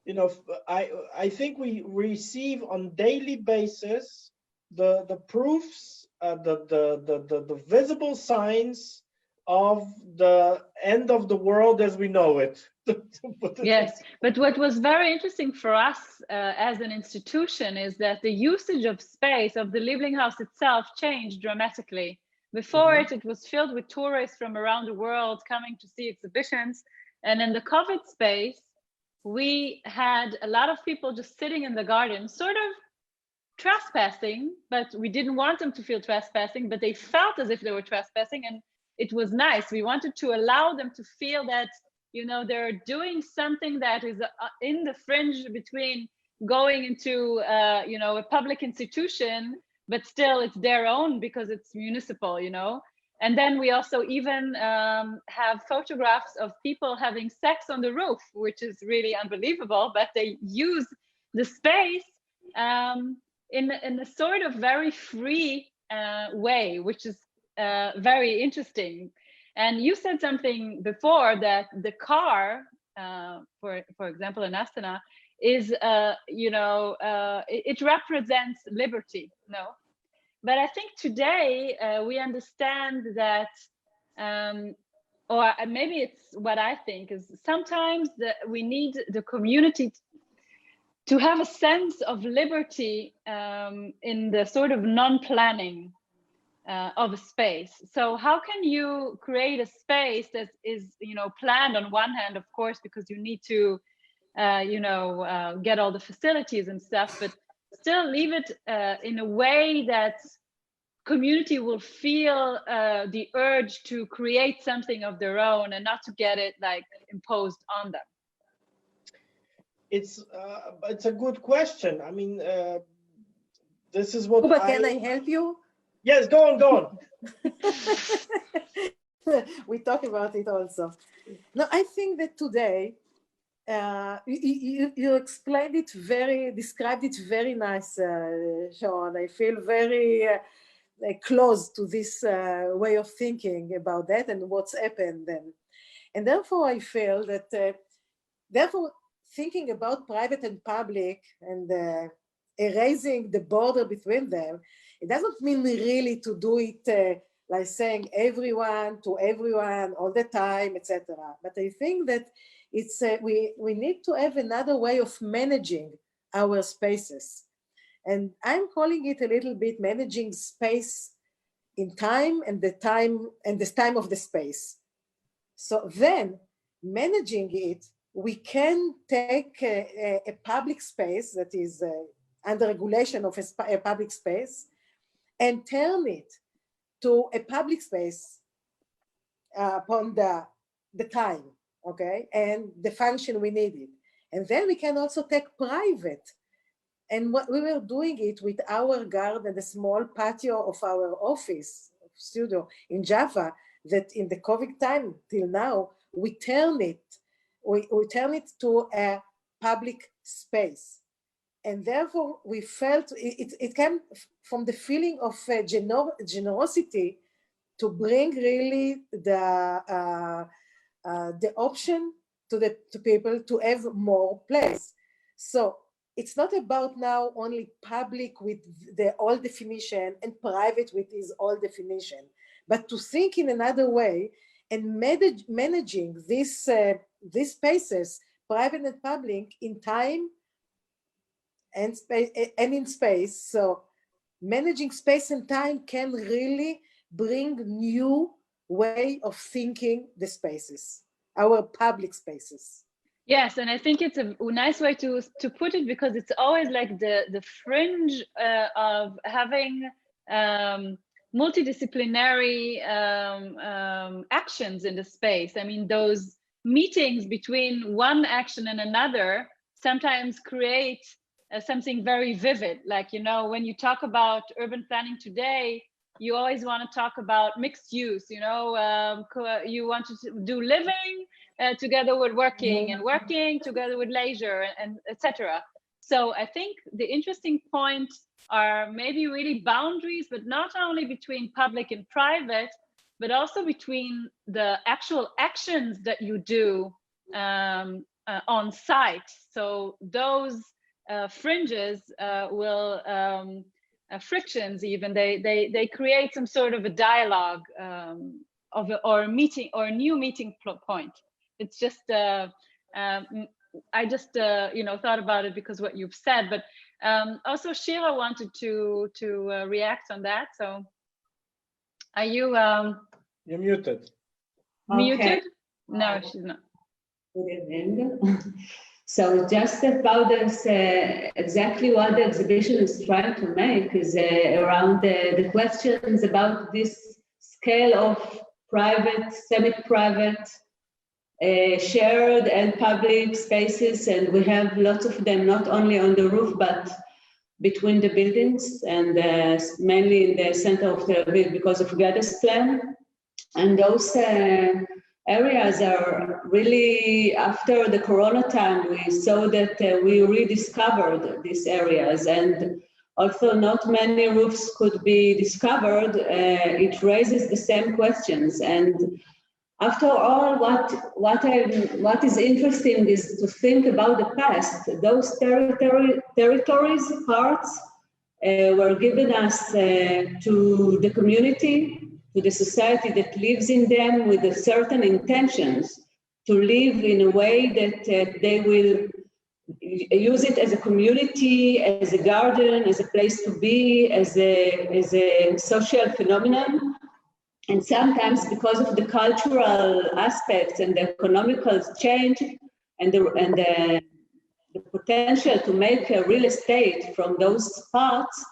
you know, I think we receive on daily basis the proofs, the visible signs of the end of the world as we know it. Yes, but what was very interesting for us as an institution is that the usage of space of the Lieblinghaus itself changed dramatically. Before it was filled with tourists from around the world coming to see exhibitions, and in the COVID space, we had a lot of people just sitting in the garden, sort of trespassing, but we didn't want them to feel trespassing, but they felt as if they were trespassing, and it was nice. We wanted to allow them to feel that, you know, they're doing something that is in the fringe between going into, you know, a public institution, but still it's their own because it's municipal, you know. And then we also even have photographs of people having sex on the roof, which is really unbelievable, but they use the space in a sort of very free way, which is very interesting. And you said something before that the car, for example, in Astana, is, you know, it represents liberty, no? But I think today we understand that, or maybe it's what I think is sometimes that we need the community to have a sense of liberty in the sort of non-planning of a space. So how can you create a space that is, you know, planned on one hand, of course, because you need to, you know, get all the facilities and stuff, but still leave it in a way that community will feel the urge to create something of their own and not to get it like imposed on them? It's a good question. I mean, this is what Can I help you? Yes, go on, go on. We talk about it also. No, I think that today you explained it described it very nice, Sharon. I feel very close to this way of thinking about that and what's happened then. And therefore I feel that, therefore thinking about private and public and erasing the border between them, it doesn't mean really to do it like saying everyone to everyone all the time, etc. But I think that it's we need to have another way of managing our spaces. And I'm calling it a little bit managing space in time and the time of the space. So then managing it, we can take a public space that is under regulation of a public space and turn it to a public space upon the time, okay, and the function we needed. And then we can also take private. And what we were doing it with our garden, the small patio of our office studio in Java, that in the COVID time till now, we turn it to a public space. And therefore we felt it came from the feeling of generosity to bring really the option to people to have more place. So it's not about now only public with the old definition and private with his old definition, but to think in another way and managing these spaces, private and public, in time and space and in space. So managing space and time can really bring new way of thinking the spaces, our public spaces. Yes, and I think it's a nice way to put it, because it's always like the fringe of having multidisciplinary actions in the space. I mean, those meetings between one action and another sometimes create something very vivid. Like, you know, when you talk about urban planning today, you always want to talk about mixed use, you know, you want to do living together with working, and working together with leisure, and etc. So I think the interesting points are maybe really boundaries, but not only between public and private, but also between the actual actions that you do on site. So those fringes will frictions, even they create some sort of a dialogue or a meeting, or a new meeting point. It's just I just you know, thought about it because what you've said, but also Shira wanted to react on that. So are you you're muted. Muted? Okay. No, she's not. Good evening. So just about this, exactly what the exhibition is trying to make is around the questions about this scale of private, semi-private, shared and public spaces, and we have lots of them, not only on the roof, but between the buildings, and mainly in the center of Tel Aviv because of Gada's plan. And those areas are really, after the Corona time, we saw that we rediscovered these areas, and although not many roofs could be discovered, it raises the same questions. And after all, what is interesting is to think about the past. Those territories, parts, were given us to the community, to the society that lives in them, with a certain intentions to live in a way that they will use it as a community, as a garden, as a place to be, as a social phenomenon. And sometimes because of the cultural aspects and the economical change and the potential to make a real estate from those parts,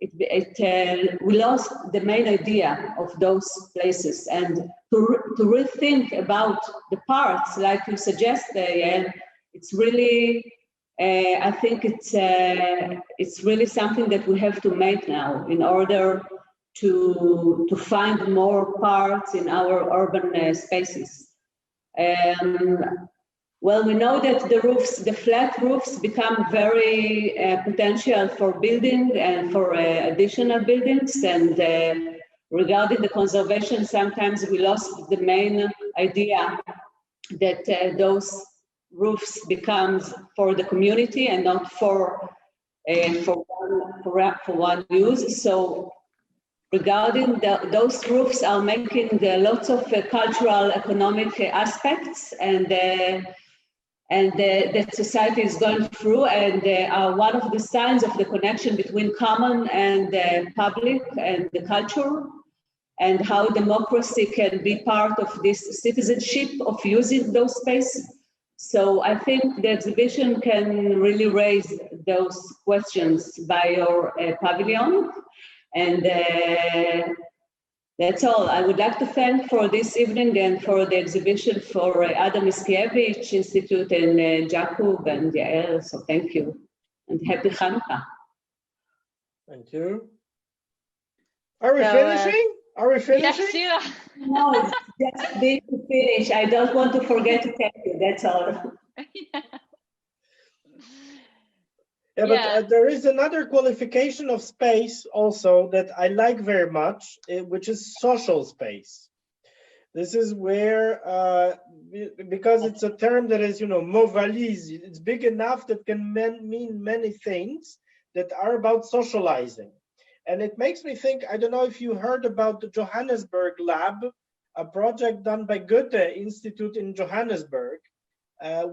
we lost the main idea of those places. And to rethink about the parts, like you suggest, it's really, I think it's really something that we have to make now in order to find more parts in our urban spaces. Well, we know that the roofs, the flat roofs, become very potential for building and for additional buildings. And regarding the conservation, sometimes we lost the main idea that those roofs becomes for the community and not for one use. So regarding those roofs are making lots of cultural, economic aspects, and that society is going through, and are one of the signs of the connection between common and public and the culture, and how democracy can be part of this citizenship of using those spaces. So I think the exhibition can really raise those questions by your pavilion. And that's all. I would like to thank for this evening and for the exhibition for Adam Mickiewicz Institute and Yaaku and Yael. So thank you and happy Hanukkah. Thank you. Are we finishing? Are we finishing? Yes, No, it's just being to finish. I don't want to forget to thank you. That's all. Yeah, but there is another qualification of space also that I like very much, which is social space. This is where, because it's a term that is, mot valise, it's big enough that can mean many things that are about socializing. And it makes me think, I don't know if you heard about the Johannesburg Lab, a project done by Goethe Institute in Johannesburg,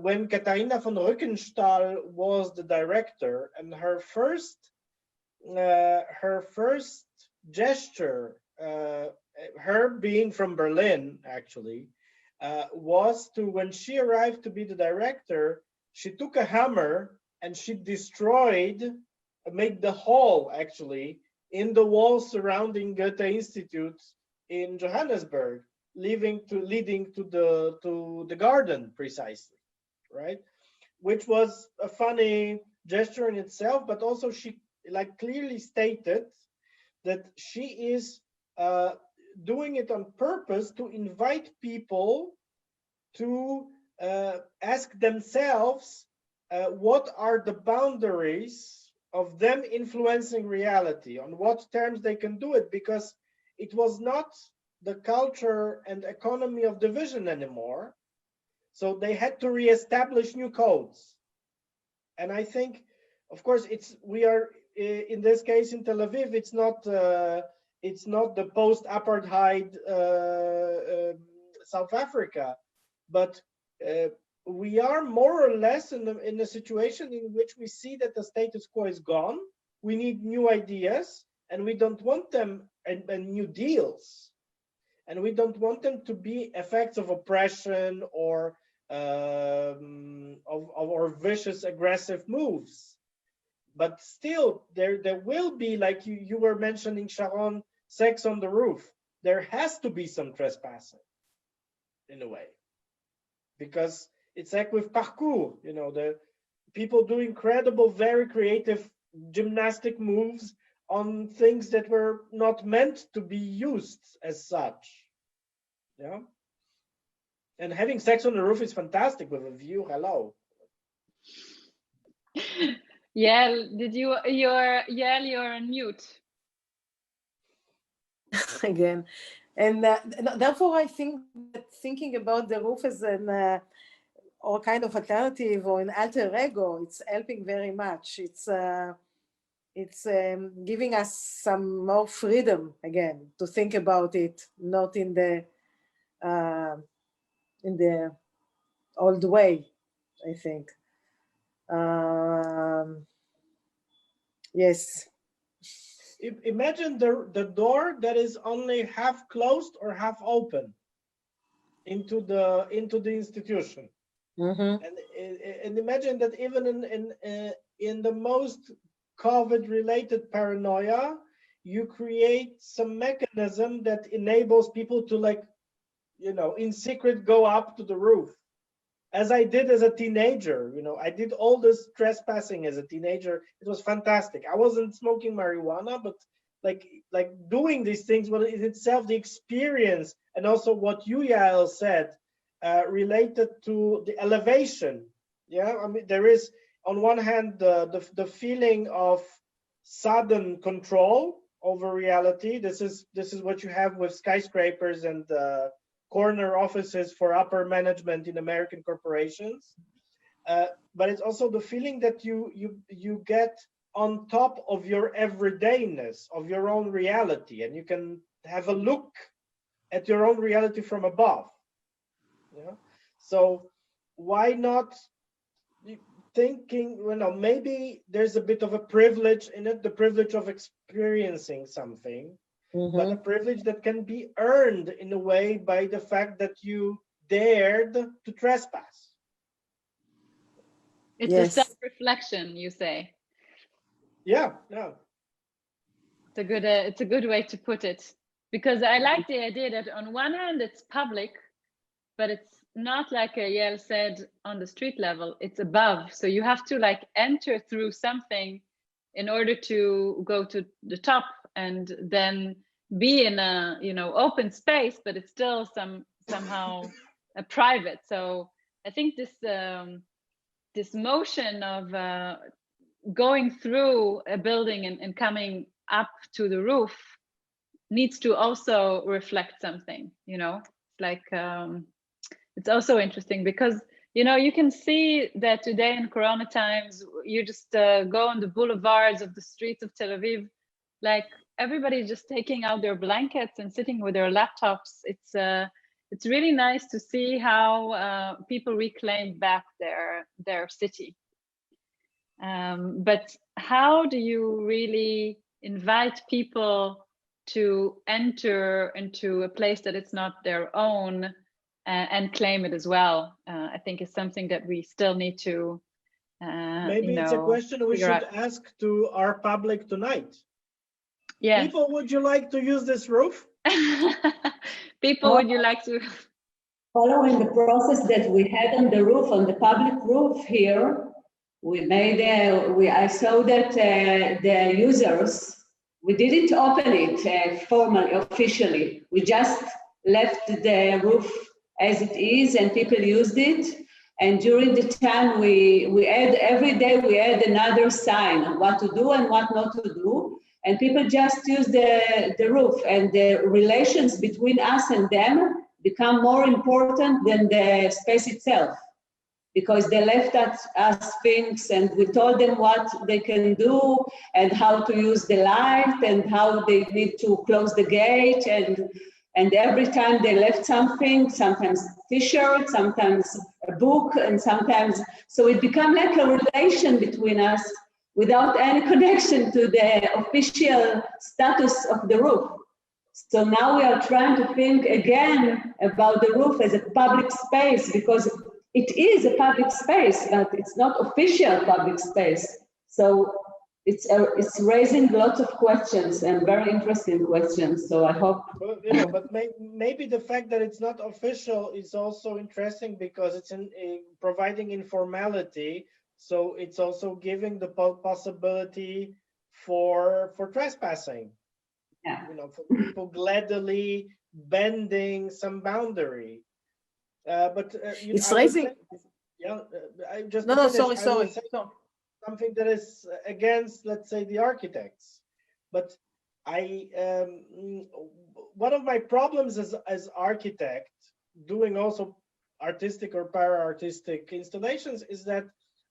when Katharina von Rückenstahl was the director, and her first her first gesture, her being from Berlin actually, was to, when she arrived to be the director, she took a hammer and she made the hole actually in the wall surrounding Goethe Institute in Johannesburg, leading to the garden precisely, right? Which was a funny gesture in itself, but also she like clearly stated that she is doing it on purpose to invite people to ask themselves what are the boundaries of them influencing reality, on what terms they can do it, because it was not the culture and economy of division anymore. So they had to reestablish new codes. And I think, of course, we are in this case in Tel Aviv. It's not the post-apartheid South Africa, but we are more or less in a situation in which we see that the status quo is gone. We need new ideas, and we don't want them and new deals, and we don't want them to be effects of oppression or vicious aggressive moves. But still, there will be, like you were mentioning, Sharon, sex on the roof. There has to be some trespassing, in a way, because it's like with parkour, the people do incredible, very creative gymnastic moves on things that were not meant to be used as such. Yeah. And having sex on the roof is fantastic with a view. Hello. Yeah, you're on mute. Again. And therefore, I think that thinking about the roof as an or kind of alternative or an alter ego, it's helping very much. It's giving us some more freedom again to think about it, not in the old way, I think. Yes. Imagine the door that is only half closed or half open into the institution. Mm-hmm. And imagine that even in the most COVID-related paranoia, you create some mechanism that enables people to, like, in secret go up to the roof, as I did as a teenager. I did all this trespassing as a teenager. It was fantastic. I wasn't smoking marijuana, but like doing these things was in itself the experience, and also what you, Yael, said related to the elevation. Yeah, I mean, there is on one hand the feeling of sudden control over reality. This is what you have with skyscrapers and corner offices for upper management in American corporations, but it's also the feeling that you get on top of your everydayness, of your own reality, and you can have a look at your own reality from above. Yeah. So why not thinking, maybe there's a bit of a privilege in it, the privilege of experiencing something, Mm-hmm. but a privilege that can be earned in a way by the fact that you dared to trespass. It's a self-reflection, you say. Yeah. It's a good way to put it, because I like the idea that on one hand it's public, but it's not like Yael said on the street level. It's above, so you have to like enter through something in order to go to the top, and then be in a open space, but it's still somehow a private. So I think this motion of going through a building and coming up to the roof needs to also reflect something. Like it's also interesting because you can see that today in Corona times, you just go on the boulevards of the streets of Tel Aviv, like everybody just taking out their blankets and sitting with their laptops. It's really nice to see how people reclaim back their city. But how do you really invite people to enter into a place that it's not their own and claim it as well? I think is something that we still need to maybe it's a question we should ask to our public tonight. Yes. People, would you like to use this roof? People, would you like to? Following the process that we had on the roof, on the public roof here, we made I saw that the users, we didn't open it formally, officially. We just left the roof as it is, and people used it. And during the time, we add, every day we add another sign on what to do and what not to do. And people just use the roof, and the relations between us and them become more important than the space itself, because they left us things, and we told them what they can do and how to use the light and how they need to close the gate. And every time they left something, sometimes t-shirt, sometimes a book, and sometimes, so it became like a relation between us without any connection to the official status of the roof. So now we are trying to think again about the roof as a public space, because it is a public space, but it's not official public space. So it's raising lots of questions, and very interesting questions. So I hope. Well, but maybe the fact that it's not official is also interesting, because it's providing informality. So it's also giving the possibility for trespassing. Yeah. For people gladly bending some boundary. But it's raising. I just no, sorry. Something that is against, let's say, the architects. But one of my problems as architect, doing also artistic or para-artistic installations, is that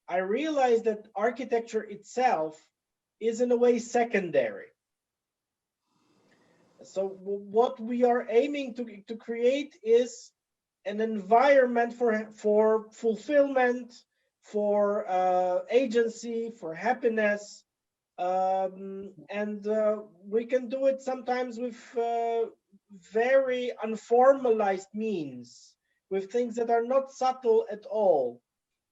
I realize that architecture itself is in a way secondary. So what we are aiming to create is an environment for fulfillment, for agency, for happiness, and we can do it sometimes with very unformalized means, with things that are not subtle at all,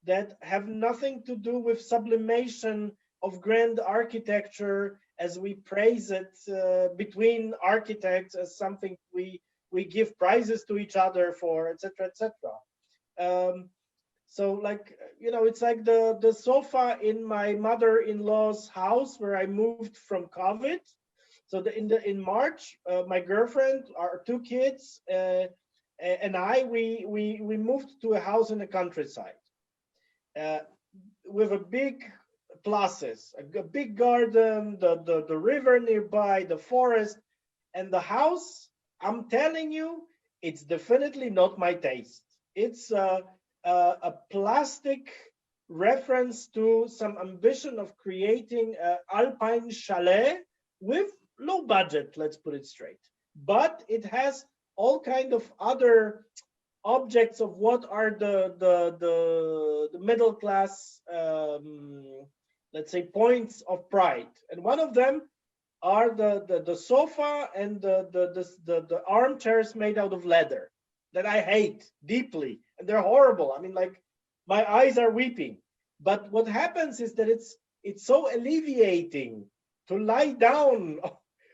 that have nothing to do with sublimation of grand architecture as we praise it between architects as something we give prizes to each other for, etc., etc. So, like, it's like the sofa in my mother-in-law's house where I moved from COVID. So in March, my girlfriend, our two kids, and we moved to a house in the countryside with a big places, a big garden, the river nearby, the forest, and the house. I'm telling you, it's definitely not my taste. It's a plastic reference to some ambition of creating an alpine chalet with low budget, let's put it straight. But it has all kind of other objects of what are the middle class, let's say, points of pride. And one of them are the sofa and the armchairs made out of leather that I hate deeply, and they're horrible. I mean, like, my eyes are weeping. But what happens is that it's so alleviating to lie down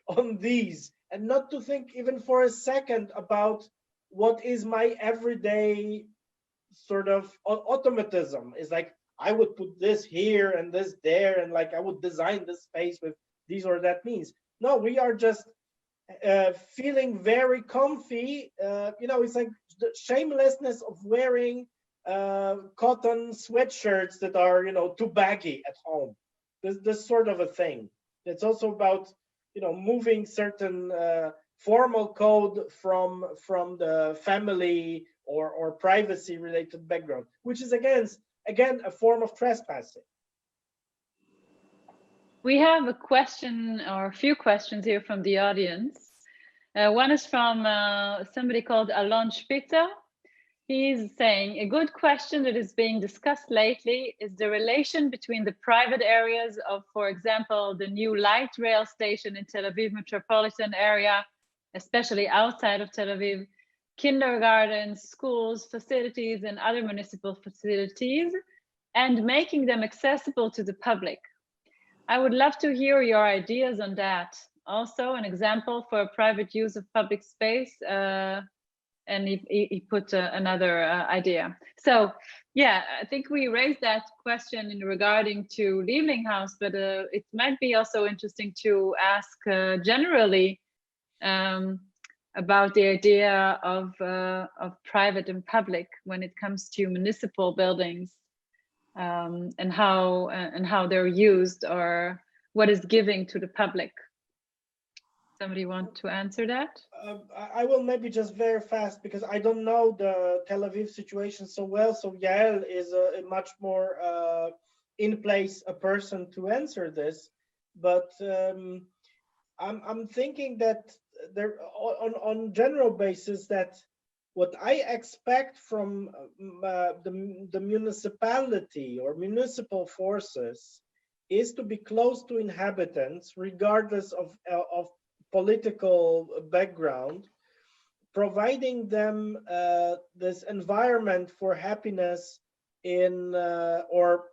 on these and not to think even for a second about what is my everyday sort of automatism. Is like, I would put this here and this there, and like I would design this space with these or that means. No, we are just feeling very comfy. It's like the shamelessness of wearing cotton sweatshirts that are, too baggy at home. This sort of a thing. It's also about, moving certain formal code from the family or privacy related background, which is again a form of trespassing. We have a question or a few questions here from the audience. One is from somebody called Alon Spitzer. He's saying a good question that is being discussed lately is the relation between the private areas of, for example, the new light rail station in Tel Aviv metropolitan area, especially outside of Tel Aviv, kindergartens, schools, facilities, and other municipal facilities, and making them accessible to the public. I would love to hear your ideas on that. Also, an example for private use of public space, and he put another idea. So yeah, I think we raised that question in regarding to Lieblinghaus, but it might be also interesting to ask generally about the idea of private and public when it comes to municipal buildings, and how they're used, or what is giving to the public. Somebody want to answer that? I will maybe just very fast, because I don't know the Tel Aviv situation so well. So Yael is a much more in place a person to answer this. But I'm thinking that there, on general basis, that what I expect from the municipality or municipal forces is to be close to inhabitants, regardless of political background, providing them this environment for happiness in or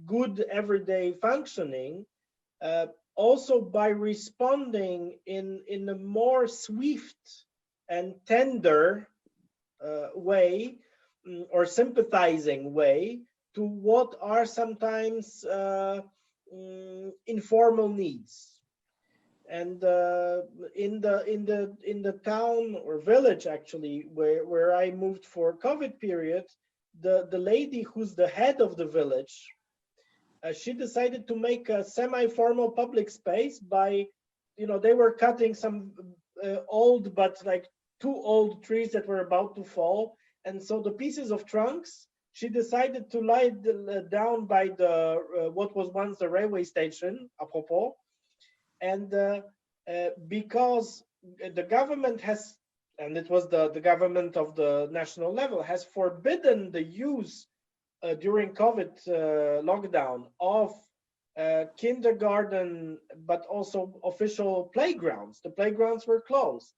good everyday functioning, also by responding in a more swift and tender way, or sympathizing way, to what are sometimes informal needs. And in the town or village, actually, where I moved for COVID period, the lady who's the head of the village, she decided to make a semi-formal public space by, they were cutting some old, but like too old trees that were about to fall, and so the pieces of trunks she decided to lie down by the what was once the railway station, apropos. And because the government has, and it was the government of the national level, has forbidden the use during COVID lockdown of kindergarten, but also official playgrounds. The playgrounds were closed.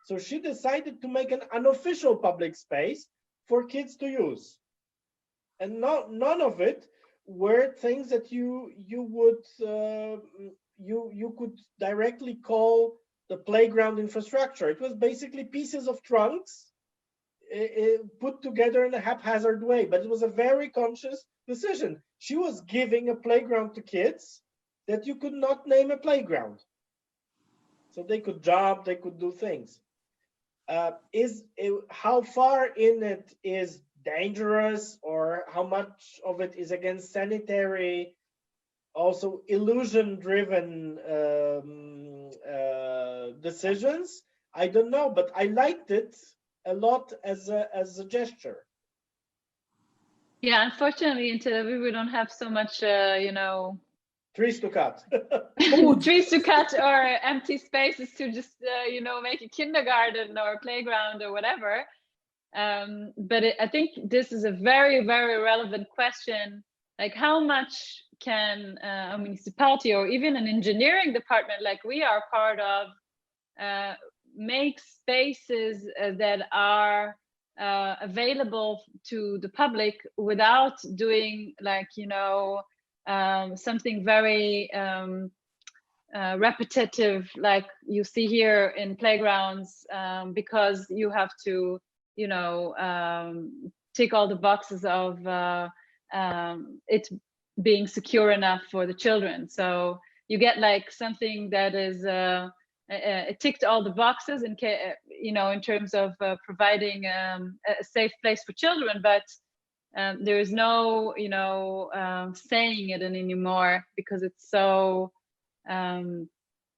So she decided to make an unofficial public space for kids to use. And none of it were things that you could directly call the playground infrastructure. It was basically pieces of trunks put together in a haphazard way, but it was a very conscious decision. She was giving a playground to kids that you could not name a playground. So they could jump, they could do things. How far in it is dangerous, or how much of it is against sanitary, also illusion-driven decisions, I don't know, but I liked it a lot as a gesture. Yeah, unfortunately in Tel Aviv we don't have so much, trees to cut. Trees to cut, or empty spaces to just, make a kindergarten or a playground or whatever. But I think this is a very, very relevant question. Like, how much can a municipality or even an engineering department like we are part of make spaces that are available to the public without doing, like, something very repetitive, like you see here in playgrounds, because you have to, tick all the boxes of it being secure enough for the children. So you get like something that is it ticked all the boxes in terms of providing a safe place for children, but there is no saying it anymore because it's so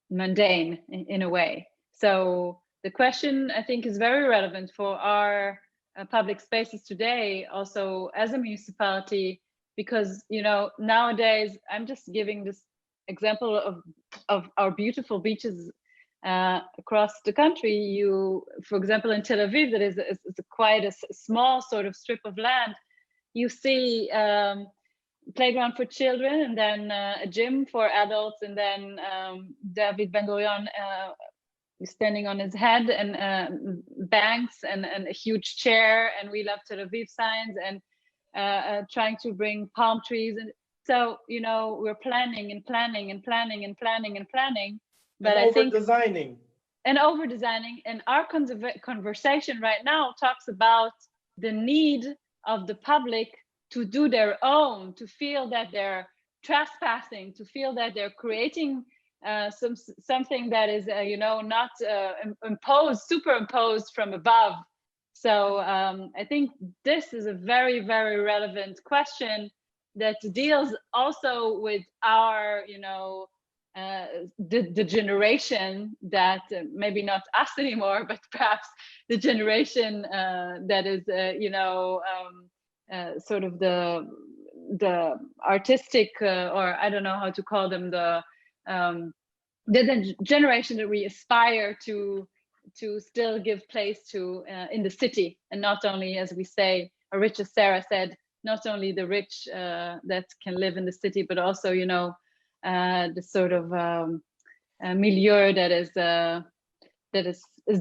mundane in a way. So the question, I think, is very relevant for our public spaces today, also as a municipality, because nowadays, I'm just giving this example of our beautiful beaches across the country, for example, in Tel Aviv, that is quite a small sort of strip of land, you see playground for children, and then a gym for adults, and then David Ben-Gurion standing on his head, and banks, and a huge chair, and "We love Tel Aviv" signs, and trying to bring palm trees. And so, we're planning and planning and planning and planning and planning. But I think over-designing. And over-designing. And our conversation right now talks about the need of the public to do their own, to feel that they're trespassing, to feel that they're creating something that is, not superimposed from above. So I think this is a very, very relevant question that deals also with our, the generation that maybe not us anymore, but perhaps the generation that is, sort of the artistic, or I don't know how to call them, the generation that we aspire to still give place to in the city, and not only, as we say, or rich, as Sarah said, not only the rich that can live in the city, but also, the sort of milieu that is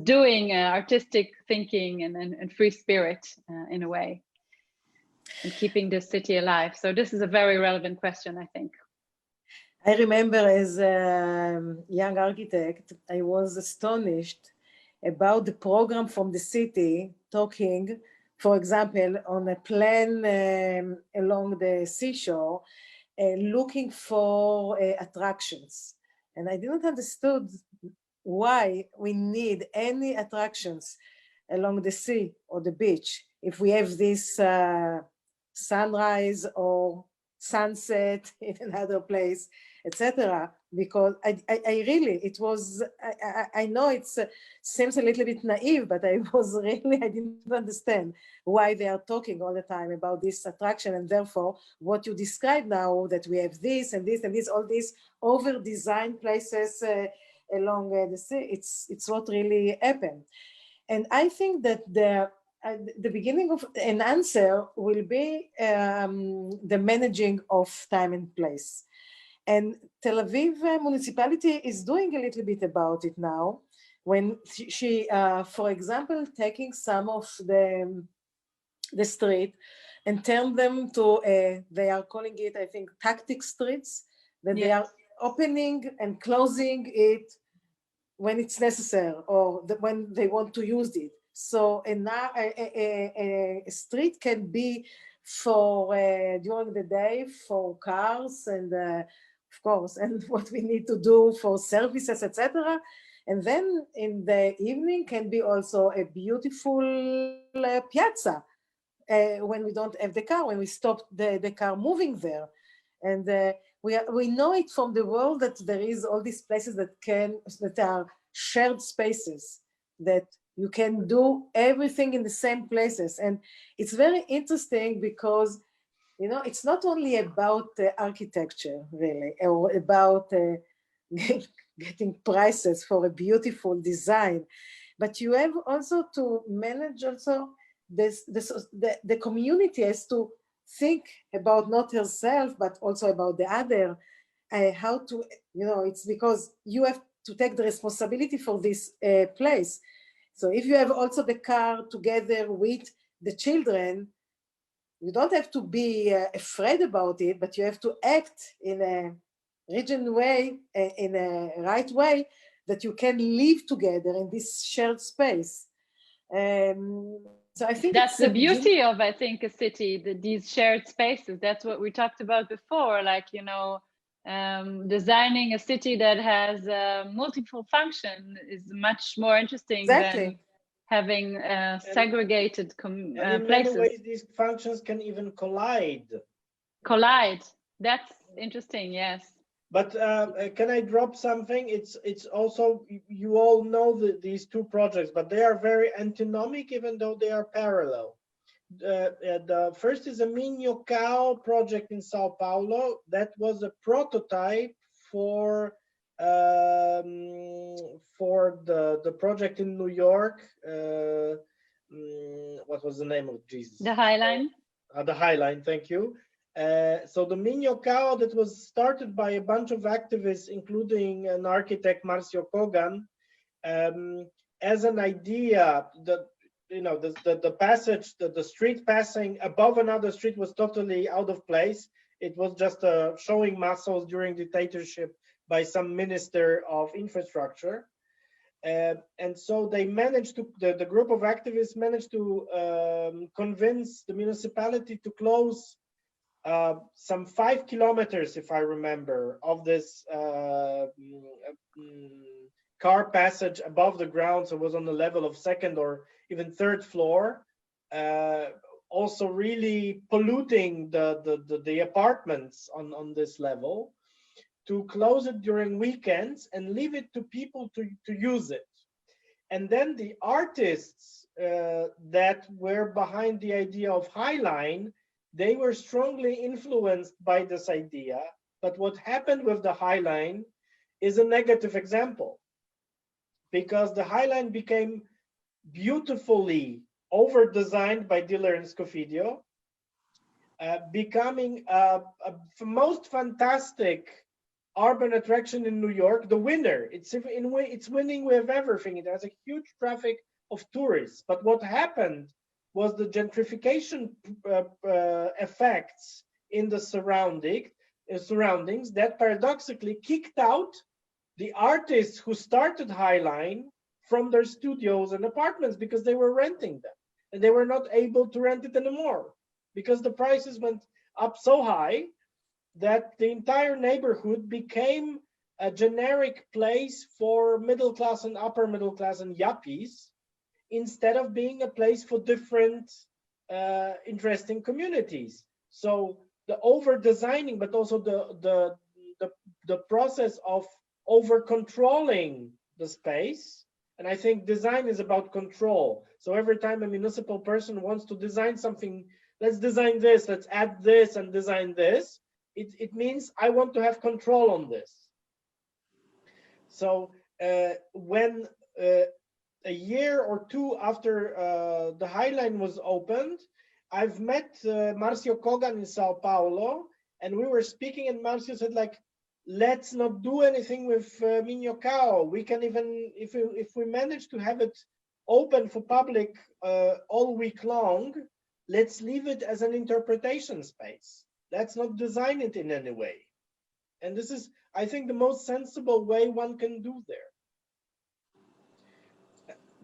doing artistic thinking and free spirit in a way, and keeping the city alive. So this is a very relevant question, I think. I remember as a young architect, I was astonished about the program from the city talking, for example, on a plan along the seashore, looking for attractions. And I didn't understand why we need any attractions along the sea or the beach if we have this sunrise or sunset in another place, etc. Because I really, it was, I know it seems a little bit naive, but I didn't understand why they are talking all the time about this attraction, and therefore what you describe now, that we have this and this and this, all these over-designed places along the sea, it's what really happened. And I think that the beginning of an answer will be the managing of time and place. And Tel Aviv municipality is doing a little bit about it now, when she, for example, taking some of the street and turn them to, they are calling it, I think, tactic streets, that they are opening and closing it when it's necessary, or when they want to use it. So a street can be for during the day for cars and of course, and what we need to do for services, etc. And then in the evening can be also a beautiful piazza when we don't have the car, when we stop the car moving there. And we know it from the world that there is all these places that are shared spaces, that you can do everything in the same places. And it's very interesting because, it's not only about architecture, really, or about getting prices for a beautiful design, but you have also to manage also the community has to think about not herself, but also about the other, how to, it's because you have to take the responsibility for this place. So if you have also the car together with the children, you don't have to be afraid about it, but you have to act in a region way, in a right way, that you can live together in this shared space. So I think that's the beauty of, I think, a city, these shared spaces. That's what we talked about before, like, designing a city that has multiple function is much more interesting than having segregated places. In many ways, these functions can even collide. That's interesting, yes. But can I drop something? It's also, you all know these two projects, but they are very antinomic, even though they are parallel. The first is a Minhocão project in Sao Paulo. That was a prototype for for the project in New York. What was the name of Jesus? The Highline. The Highline, thank you. So the Minyo-kao that was started by a bunch of activists, including an architect, Marcio Kogan, as an idea that, you know, the passage, the street passing above another street was totally out of place. It was just showing muscles during dictatorship by some minister of infrastructure. And so they managed to, the group of activists managed to convince the municipality to close some 5 kilometers, if I remember, of this car passage above the ground. So it was on the level of second or even third floor, also really polluting the apartments on this level, to close it during weekends and leave it to people to use it. And then the artists that were behind the idea of Highline, they were strongly influenced by this idea. But what happened with the Highline is a negative example, because the Highline became beautifully over-designed by Diller and Scofidio, becoming a most fantastic urban attraction in New York, the winner. It's winning with everything. It has a huge traffic of tourists. But what happened was the gentrification effects in the surroundings that paradoxically kicked out the artists who started Highline from their studios and apartments, because they were renting them and they were not able to rent it anymore because the prices went up so high that the entire neighborhood became a generic place for middle class and upper middle class and yuppies, instead of being a place for different interesting communities. So the over designing, but also the process of over controlling the space. And I think design is about control. So every time a municipal person wants to design something, let's design this, let's add this and design this, it means I want to have control on this. So when a year or two after the Highline was opened, I've met Marcio Kogan in Sao Paulo, and we were speaking, and Marcio said, like, let's not do anything with Minyo-kao. We can even, if we manage to have it open for public all week long, let's leave it as an interpretation space. Let's not design it in any way. And this is, I think, the most sensible way one can do there.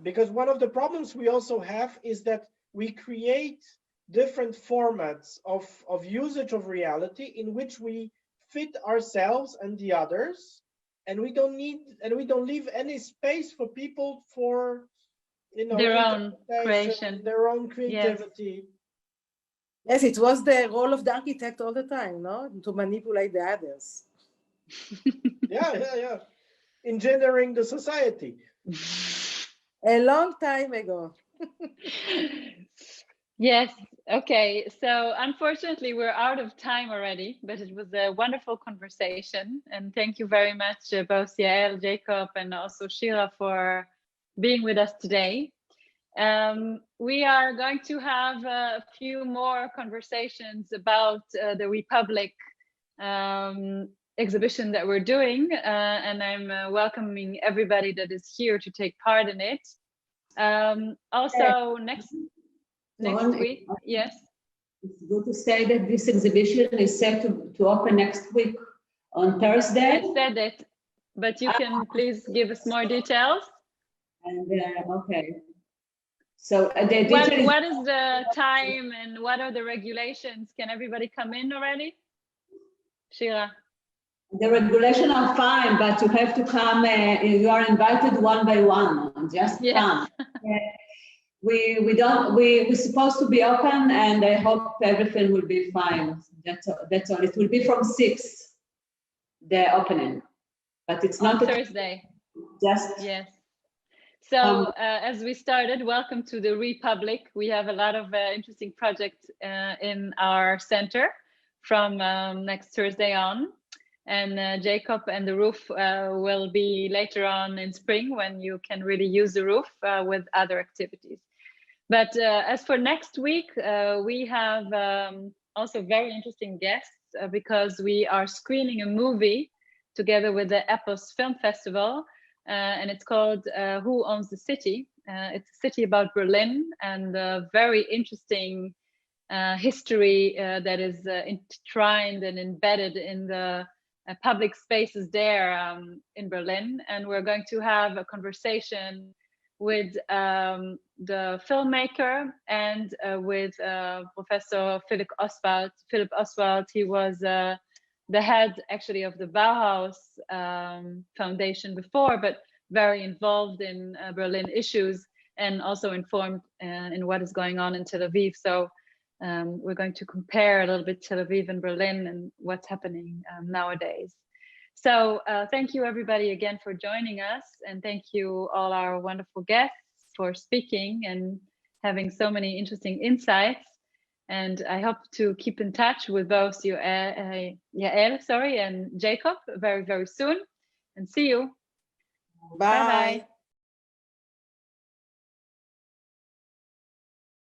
Because one of the problems we also have is that we create different formats of usage of reality in which we fit ourselves and the others, and we don't leave any space for people for, you know, their own creation, their own creativity. Yes, it was the role of the architect all the time, no? To manipulate the others. Yeah. Engineering the society. A long time ago. Yes. Okay. So unfortunately, we're out of time already, but it was a wonderful conversation. And thank you very much, both Yael, Jacob, and also Shira, for being with us today. We are going to have a few more conversations about the Republic exhibition that we're doing, and I'm welcoming everybody that is here to take part in it. Also, next week, yes. It's good to say that this exhibition is set to open next week on Thursday. I said it, but you can please give us more details. And okay. So what is the time and what are the regulations? Can everybody come in already? Shira. The regulations are fine, but you have to come. You are invited one by one. Just come. We're supposed to be open, and I hope everything will be fine. That's all. It will be from 6, the opening, but it's not on Thursday. Just yes. So as we started, welcome to the Republic. We have a lot of interesting projects in our center from next Thursday on. And Jacob and the roof will be later on in spring when you can really use the roof with other activities. But as for next week, we have also very interesting guests because we are screening a movie together with the Epos Film Festival, and it's called Who Owns the City? It's a city about Berlin, and a very interesting history that is enshrined and embedded in the public spaces there in Berlin. And we're going to have a conversation with the filmmaker and with Professor Philip Oswald. Philip Oswald, he was the head actually of the Bauhaus Foundation before, but very involved in Berlin issues and also informed in what is going on in Tel Aviv. So we're going to compare a little bit Tel Aviv and Berlin and what's happening nowadays. So thank you everybody again for joining us, and thank you all our wonderful guests for speaking and having so many interesting insights. And I hope to keep in touch with both Yael, and Jacob very, very soon. And see you. Bye. Bye-bye.